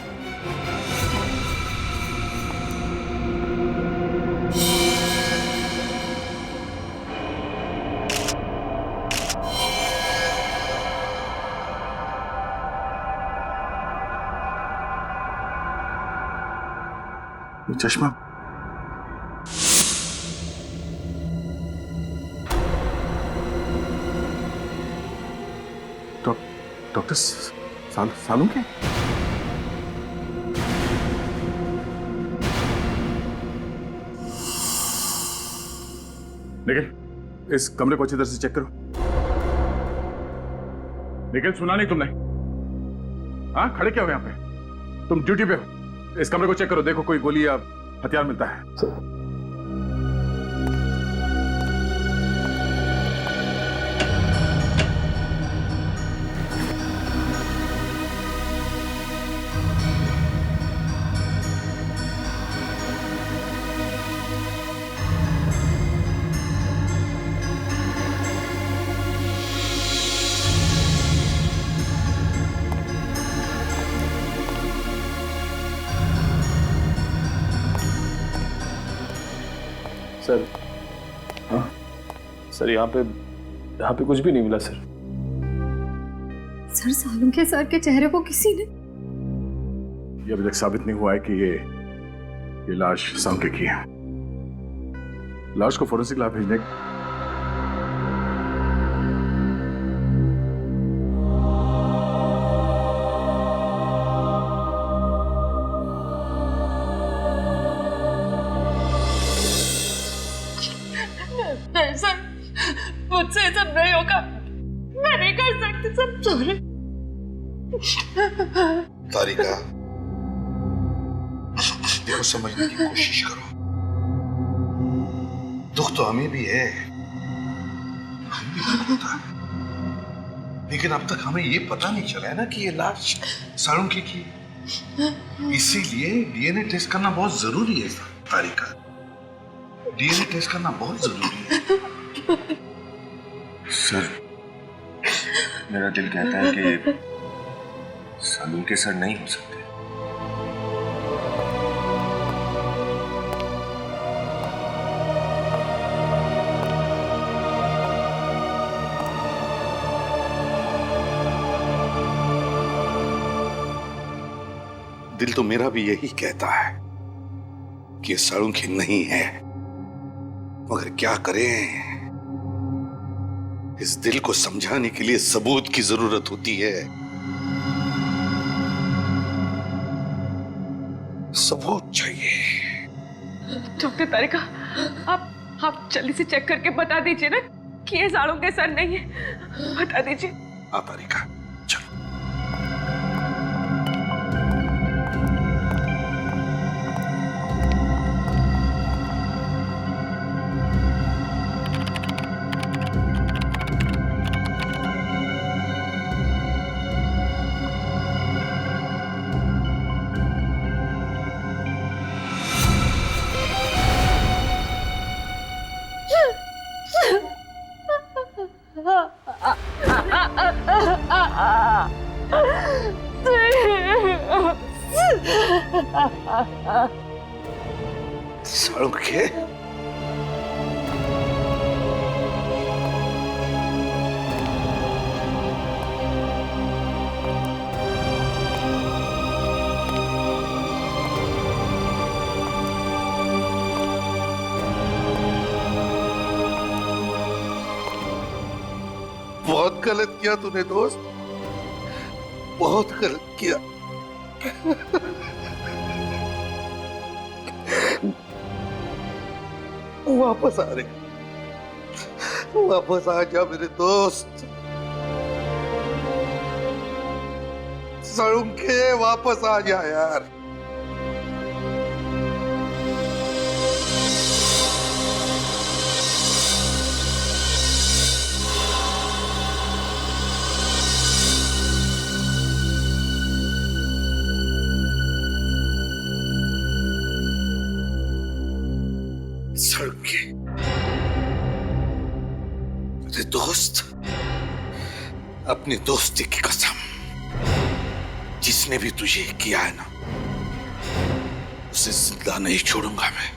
ये चश्मा डॉक्टर सालुंके? निखिल, इस कमरे को अच्छी तरह से चेक करो। निखिल, सुना नहीं तुमने? हाँ, खड़े क्या हो यहाँ पे? तुम ड्यूटी पे हो। इस कमरे को चेक करो, देखो कोई गोली या हथियार मिलता है। सर, हाँ सर, यहाँ पे कुछ भी नहीं मिला सर। सर, सालुंखे सर के चेहरे को किसी ने ये अभी तक साबित नहीं हुआ है कि ये लाश सालुंखे की है। लाश को फोरेंसिक लैब भेजने नहीं सर, मुझसे ये सब नहीं होगा। मैं नहीं कर सकती सर, सॉरी। तारिका, देखो, समझने की कोशिश करो। दुख तो हमें भी है, हमें भी दुख होता है, लेकिन अब तक हमें ये पता नहीं चला है ना कि ये लाश सालुंखे की। इसीलिए डीएनए टेस्ट करना बहुत जरूरी है तारिका। डीएनए टेस्ट करना बहुत जरूरी है। सर, मेरा दिल कहता है कि सालुंखे सर नहीं हो सकते। दिल तो मेरा भी यही कहता है कि सालुंखे नहीं है, मगर क्या करें, इस दिल को समझाने के लिए सबूत की जरूरत होती है। सबूत चाहिए। डॉक्टर तारिका, आप जल्दी से चेक करके बता दीजिए ना कि ये सालुंखे सर नहीं है। बता दीजिए। हाँ तारिका, सालुंखे, बहुत गलत किया तूने दोस्त, बहुत गलत किया। वापस आ रहे, वापस आ जा मेरे दोस्त। सालुंखे, वापस आ जा यार। सालुंखे, मेरे दोस्त, अपनी दोस्ती की कसम, जिसने भी तुझे किया है ना, उसे जिंदा नहीं छोड़ूंगा मैं,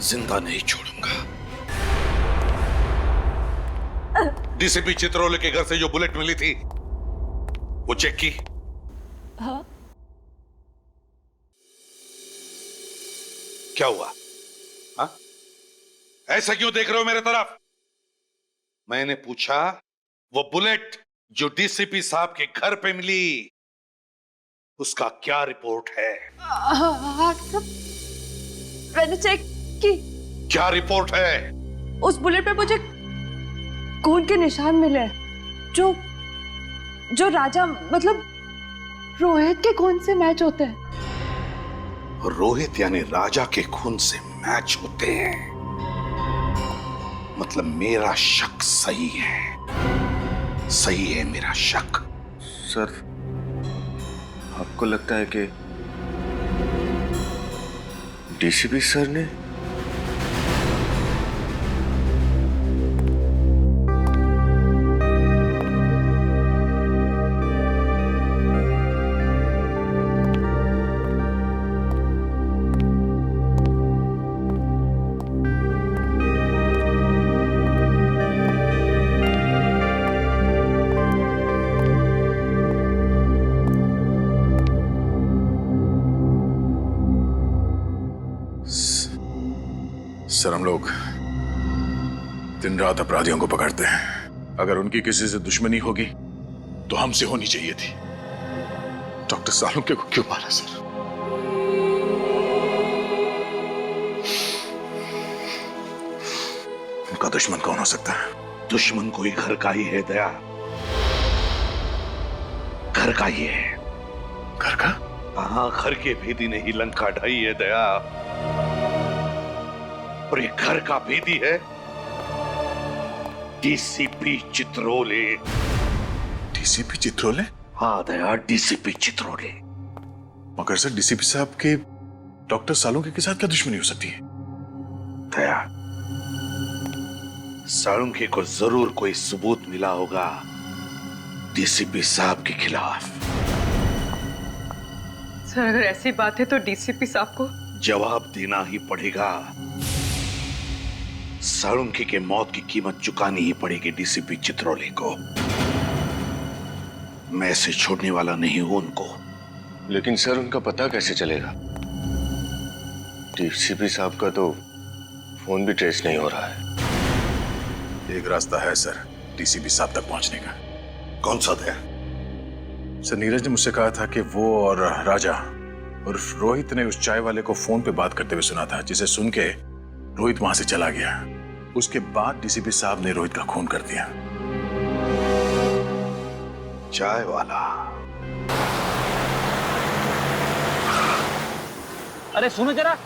जिंदा नहीं छोड़ूंगा। डीसीपी चित्रोले के घर से जो बुलेट मिली थी, वो चेक की? हाँ। क्या हुआ? हाँ? ऐसा क्यों देख रहे हो मेरे तरफ? मैंने पूछा, वो बुलेट जो डीसीपी साहब के घर पे मिली, उसका क्या रिपोर्ट है? हाँ सब मैंने चेक की। क्या रिपोर्ट है? उस बुलेट पे मुझे खून के निशान मिले जो जो राजा मतलब रोहित के खून से मैच होते हैं। रोहित यानी राजा के खून से मैच होते हैं, मतलब मेरा शक सही है, सही है मेरा शक। सर, आपको लगता है कि डीसीपी सर ने? सर, हम लोग दिन रात अपराधियों को पकड़ते हैं। अगर उनकी किसी से दुश्मनी होगी तो हमसे होनी चाहिए थी। डॉक्टर सालुंके को क्यों मारा सर? उनका दुश्मन कौन हो सकता है? दुश्मन कोई घर का ही है दया, घर का ही है। घर का? हाँ, घर के भेदी ने ही लंका ढाई है दया, और ये घर का भेदी है डीसीपी चित्रोले। डीसीपी चित्रोले? हाँ दया, डीसीपी चित्रोले। मगर सर, डीसीपी साहब के डॉक्टर सालुंके के साथ क्या दुश्मनी हो सकती है? दया, सालुंके को जरूर कोई सबूत मिला होगा डीसीपी साहब के खिलाफ। सर, अगर ऐसी बात है तो डीसीपी साहब को जवाब देना ही पड़ेगा। सालुंके के मौत की कीमत चुकानी ही पड़ेगी डीसीपी चित्रोले को। मैं ऐसे छोड़ने वाला नहीं हूं उनको। लेकिन सर, उनका पता कैसे चलेगा? डीसीपी साहब का तो फोन भी ट्रेस नहीं हो रहा है। एक रास्ता है सर डीसीपी साहब तक पहुंचने का। कौन सा था? सर, नीरज ने मुझसे कहा था कि वो और राजा और रोहित ने उस चाय वाले को फोन पे बात करते हुए सुना था, जिसे सुन के रोहित वहां से चला गया। उसके बाद डीसीपी साहब ने रोहित का खून कर दिया। चाय वाला? अरे सुनो जरा,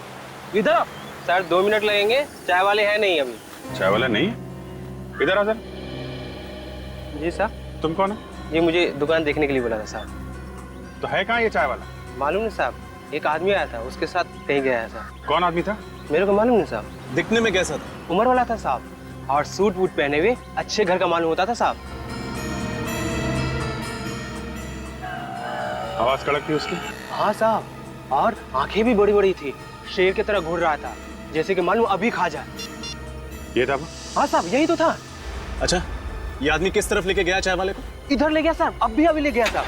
इधर आओ। सर 2 मिनट लगेंगे, चाय वाले हैं नहीं अभी। चाय वाला नहीं? इधर आ सर। जी सर। तुम कौन हो? जी, मुझे दुकान देखने के लिए बोला था साहब। तो है कहाँ ये चाय वाला? मालूम नहीं साहब, एक आदमी आया था, उसके साथ कहीं गया है साहब। कौन आदमी था? मेरे को मालूम नहीं साहब। दिखने में कैसा था? उम्र वाला था साहब, और सूट वूट पहने हुए अच्छे घर का मालूम होता था साहब। आवाज कड़क थी उसकी? हाँ साहब, और आंखें भी बड़ी बड़ी थी, शेर की तरह घूर रहा था, जैसे कि मालूम अभी खा जाए। ये था? हाँ साहब, यही तो था। अच्छा, ये आदमी किस तरफ लेके गया चाय वाले को? इधर ले गया साहब, अभी ले गया साहब।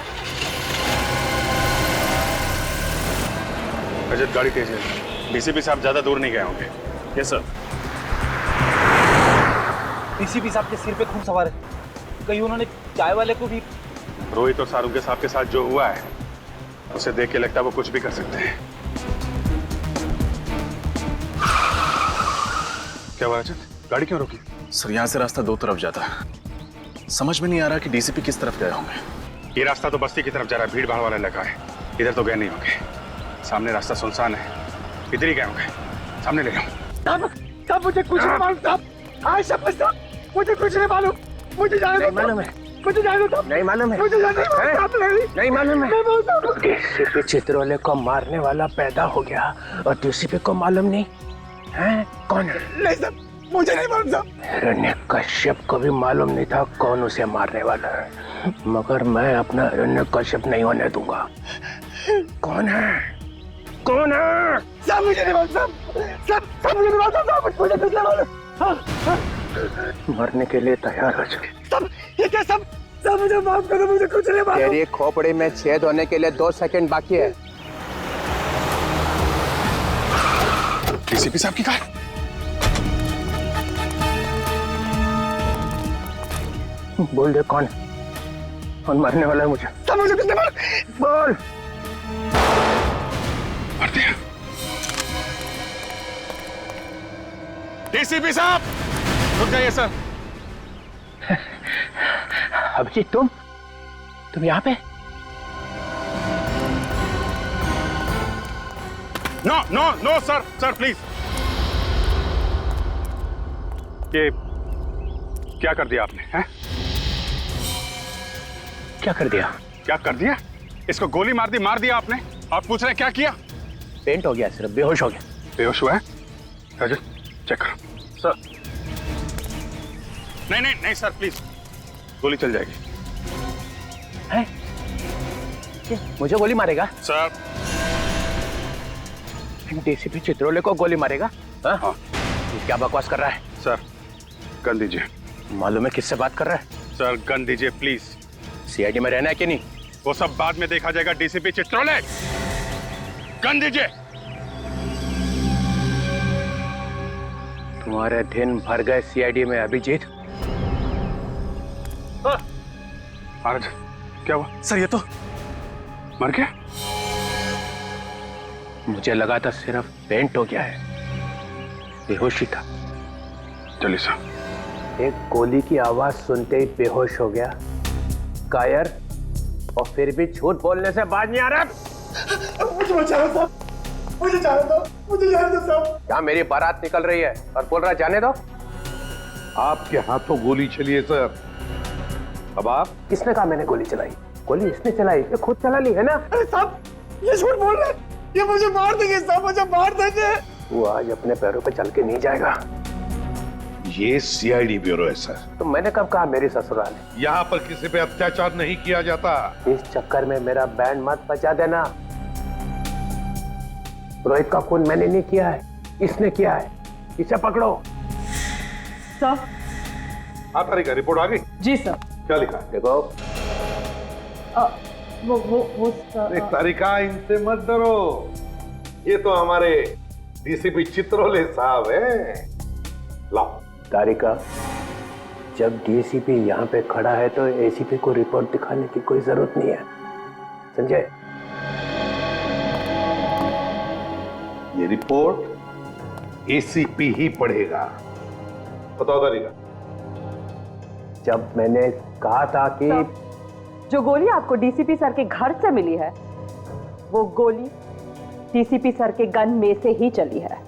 रजत, गाड़ी तेज है। डीसीपी साहब ज्यादा दूर नहीं गए होंगे। Yes sir. डीसीपी साहब के सिर पे खून सवार है, कहीं उन्होंने चाय वाले को भी। रोहित और सालुंके साहब के साथ जो हुआ है, उसे देख के लगता है वो कुछ भी कर सकते हैं। क्या हुआ रजत? गाड़ी क्यों रोकी? सर, यहाँ से रास्ता 2 तरफ जाता है, समझ में नहीं आ रहा कि डीसीपी किस तरफ गए होंगे। ये रास्ता तो बस्ती की तरफ जा रहा है, भीड़ भाड़ वाला इलाका है। इधर तो गए नहीं होंगे। सामने रास्ता सुनसान है, इधर ही गए होंगे। सामने ले जाओ। साहब मुझे कुछ नहीं मालूम साहब, आज शपथ साहब, मुझे कुछ नहीं मालूम। मुझे जाने दो। मालूम है? मुझे जाने दो। नहीं मालूम है? मुझे जाने दो। नहीं मालूम है? डीसीपी चित्रोले को मारने वाला पैदा हो गया और डीसीपी को मालूम नहीं है कौन है? नहीं साहब, मुझे नहीं मालूम साहब। हिरण्यकश्यप को भी मालूम नहीं था कौन उसे मारने वाला है, मगर मैं अपना हिरण्यकश्यप नहीं होने दूंगा। कौन है? कौन है? साहब मुझे नहीं मालूम साहब, साहब मुझे नहीं मालूम साहब, मुझे कुछ नहीं मालूम। मरने के लिए तैयार हो चुके। साहब ये क्या साहब? साहब मुझे माफ करो, मुझे कुछ नहीं मालूम। तेरी खोपड़ी में छेद होने के लिए 2 सेकंड बाकी है। डीसीपी साहब की कार? बोल दे कौन मरने वाला है मुझे। साहब मुझे कुछ नहीं मालूम। बोल। मार दिया। डीसीपी साहब रुक जाइए सर। अभिजीत, तुम तुम यहाँ पे? No no no sir, sir please. ये क्या कर दिया आपने? हैं? क्या कर दिया? क्या कर दिया? इसको गोली मार दिया आपने। आप पूछ रहे हैं क्या किया? पेंट हो गया, सिर्फ बेहोश हो गया। बेहोश हुआ है? राजू चेक करो। सर नहीं नहीं नहीं सर प्लीज, गोली चल जाएगी। है? मुझे गोली मारेगा? सर डीसीपी चित्रोले को गोली मारेगा? हाँ। क्या बकवास कर रहा है? सर गन दीजिए। मालूम है किससे बात कर रहा है? सर गन दीजिए प्लीज। सीआईडी में रहना है कि नहीं? वो सब बाद में देखा जाएगा। डीसीपी चित्रोले गन दीजिए। तुम्हारे दिन भर गए सीआईडी में अभिजीत। महाराज क्या हुआ? सर ये तो मर गया। मुझे लगा था सिर्फ पेंट हो गया है, बेहोशी था। चलिए सर। एक गोली की आवाज सुनते ही बेहोश हो गया, कायर, और फिर भी झूठ बोलने से बाज नहीं आ रहा। मुझे बचाओ साहब, मुझे जाने दो, मुझे जाने दो साहब। क्या मेरी बारात निकल रही है और बोल रहा जाने दो? आपके हाथों गोली चली है सर। अब आप? किसने कहा मैंने गोली चलाई? गोली इसने चलाई, ये खुद चला ली है ना? अरे साहब ये झूठ बोल रहे हैं, ये मुझे मार देंगे साहब, मुझे मार देंगे। वो आज अपने पैरों पे चल के नहीं जाएगा। ये सीआईडी ब्यूरो है सर। तो मैंने कब कहा मेरी ससुराल है? यहाँ पर किसी पे अत्याचार नहीं किया जाता। इस चक्कर में मेरा बैंड मत बजा देना। रोहित का खून मैंने नहीं किया है, इसने किया है। इसे पकड़ो। सर। हाँ तारिका, रिपोर्ट आ गई? जी सर। क्या लिखा? देखो। वो सर। तारिका इनसे मत डरो, ये तो हमारे डीसीपी चित्रोले साहब हैं। लाओ। तारिका, जब डीसीपी यहाँ पे खड़ा है तो एसीपी को रिपोर्ट दिखाने की कोई जरूरत नहीं है, समझे? ये रिपोर्ट एसीपी ही पढ़ेगा। बताओ तारिका। जब मैंने कहा था कि जो गोली आपको डीसीपी सर के घर से मिली है, वो गोली डीसीपी सर के गन में से ही चली है।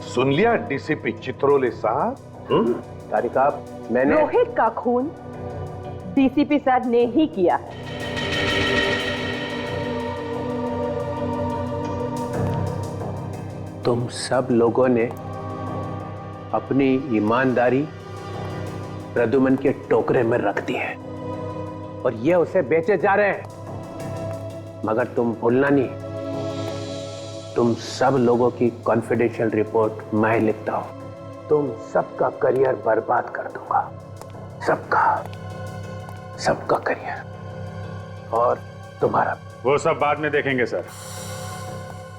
सुन लिया डीसीपी चित्रोले साहब? तारिका, मैंने रोहित का खून डीसीपी सर ने ही किया है। तुम सब लोगों ने अपनी ईमानदारी प्रद्युमन के टोकरे में रख दी है और ये उसे बेचे जा रहे हैं। मगर तुम भूलना नहीं, तुम सब लोगों की कॉन्फिडेंशियल रिपोर्ट मैं लिखता हूं। तुम सबका करियर बर्बाद कर दूंगा, सबका करियर, और तुम्हारा। वो सब बाद में देखेंगे सर।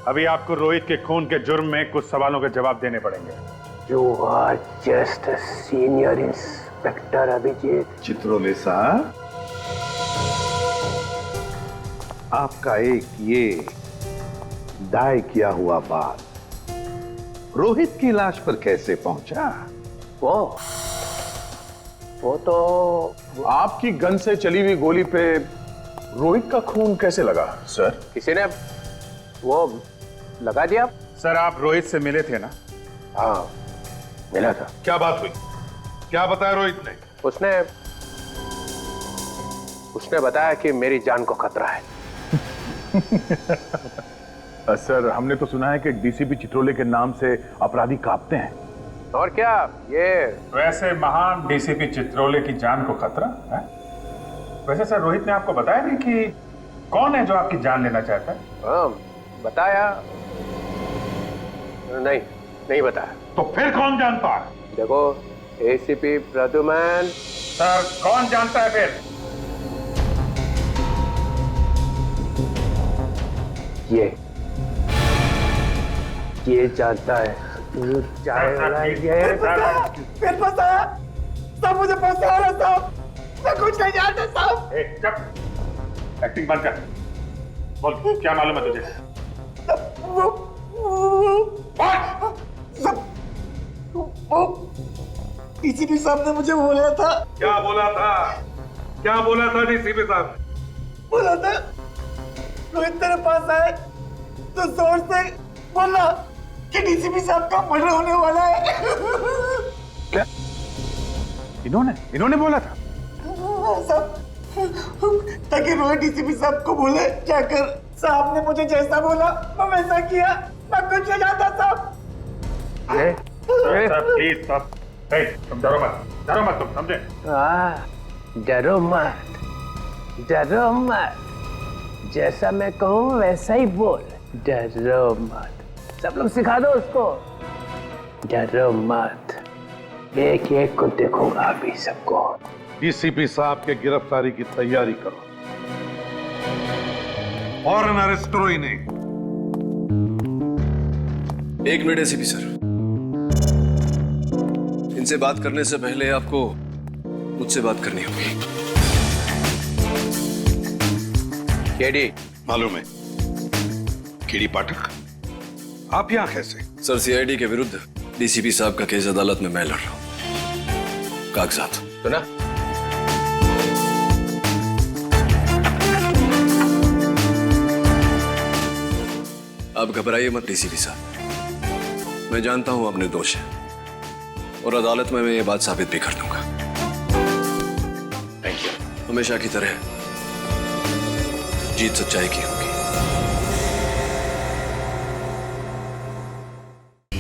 अभी आपको रोहित के खून के जुर्म में कुछ सवालों के जवाब देने पड़ेंगे। You are just a senior inspector, Abhijit. Chitrole साहब, आपका एक ये दाय किया हुआ बात रोहित की लाश पर कैसे पहुंचा? वो तो आपकी गन से चली हुई गोली पे रोहित का खून कैसे लगा सर? किसी ने वो लगा दिया। सर आप रोहित से मिले थे ना? हाँ मिला था। क्या बात हुई? क्या बताया रोहित ने? उसने बताया कि मेरी जान को खतरा है। सर हमने तो सुना है कि डीसीपी चित्रोले के नाम से अपराधी कांपते हैं। और क्या ये वैसे महान डीसीपी चित्रोले की जान को खतरा है? वैसे सर रोहित ने आपको बताया नहीं कि कौन है जो आपकी जान लेना चाहता है? बताया नहीं बताया। तो फिर कौन जानता है? देखो एसीपी प्रद्युमन। सर कौन जानता है फिर? ये जानता है। फिर फंसाया सब, मुझे फंसा रहा साहब, मैं कुछ नहीं जानता साहब। एक्टिंग बंद कर, बोल क्या मालूम है तुझे? वो डीसीपी साहब ने मुझे बोला था। क्या बोला था? क्या बोला था डीसीपी साहब? बोला था रोहित तेरे पास आए तो जोर से बोला कि डीसीपी साहब का मर्डर होने वाला है। क्या इन्होंने बोला था? साहब, ताकि रोहित डीसीपी साहब को बोले जाकर साहब ने मुझे जैसा बोला मैं वैसा किया। मैं कुछ नहीं जानता साहब। साहब प्लीज साहब, तुम डरो मत तुम समझे? डरो मत, जैसा मैं कहूँ वैसा ही बोल। डरो मत, सब लोग सिखा दो उसको। डरो मत, एक एक को देखूंगा अभी सबको। डीसीपी साहब के गिरफ्तारी की तैयारी करो, फौरन अरेस्ट करो इन्हें। एक मिनट एसीपी सर, इनसे बात करने से पहले आपको मुझसे बात करनी होगी। केडी मालूम है? केडी पाठक, आप यहां कैसे? सर सीआईडी के विरुद्ध डीसीपी साहब का केस अदालत में मैं लड़ रहा हूं। कागजात सुना? आप घबराइए मत डीसीपी साहब, मैं जानता हूं आप निर्दोष हैं और अदालत में मैं ये बात साबित भी कर दूंगा। Thank you. हमेशा की तरह जीत सच्चाई की होगी।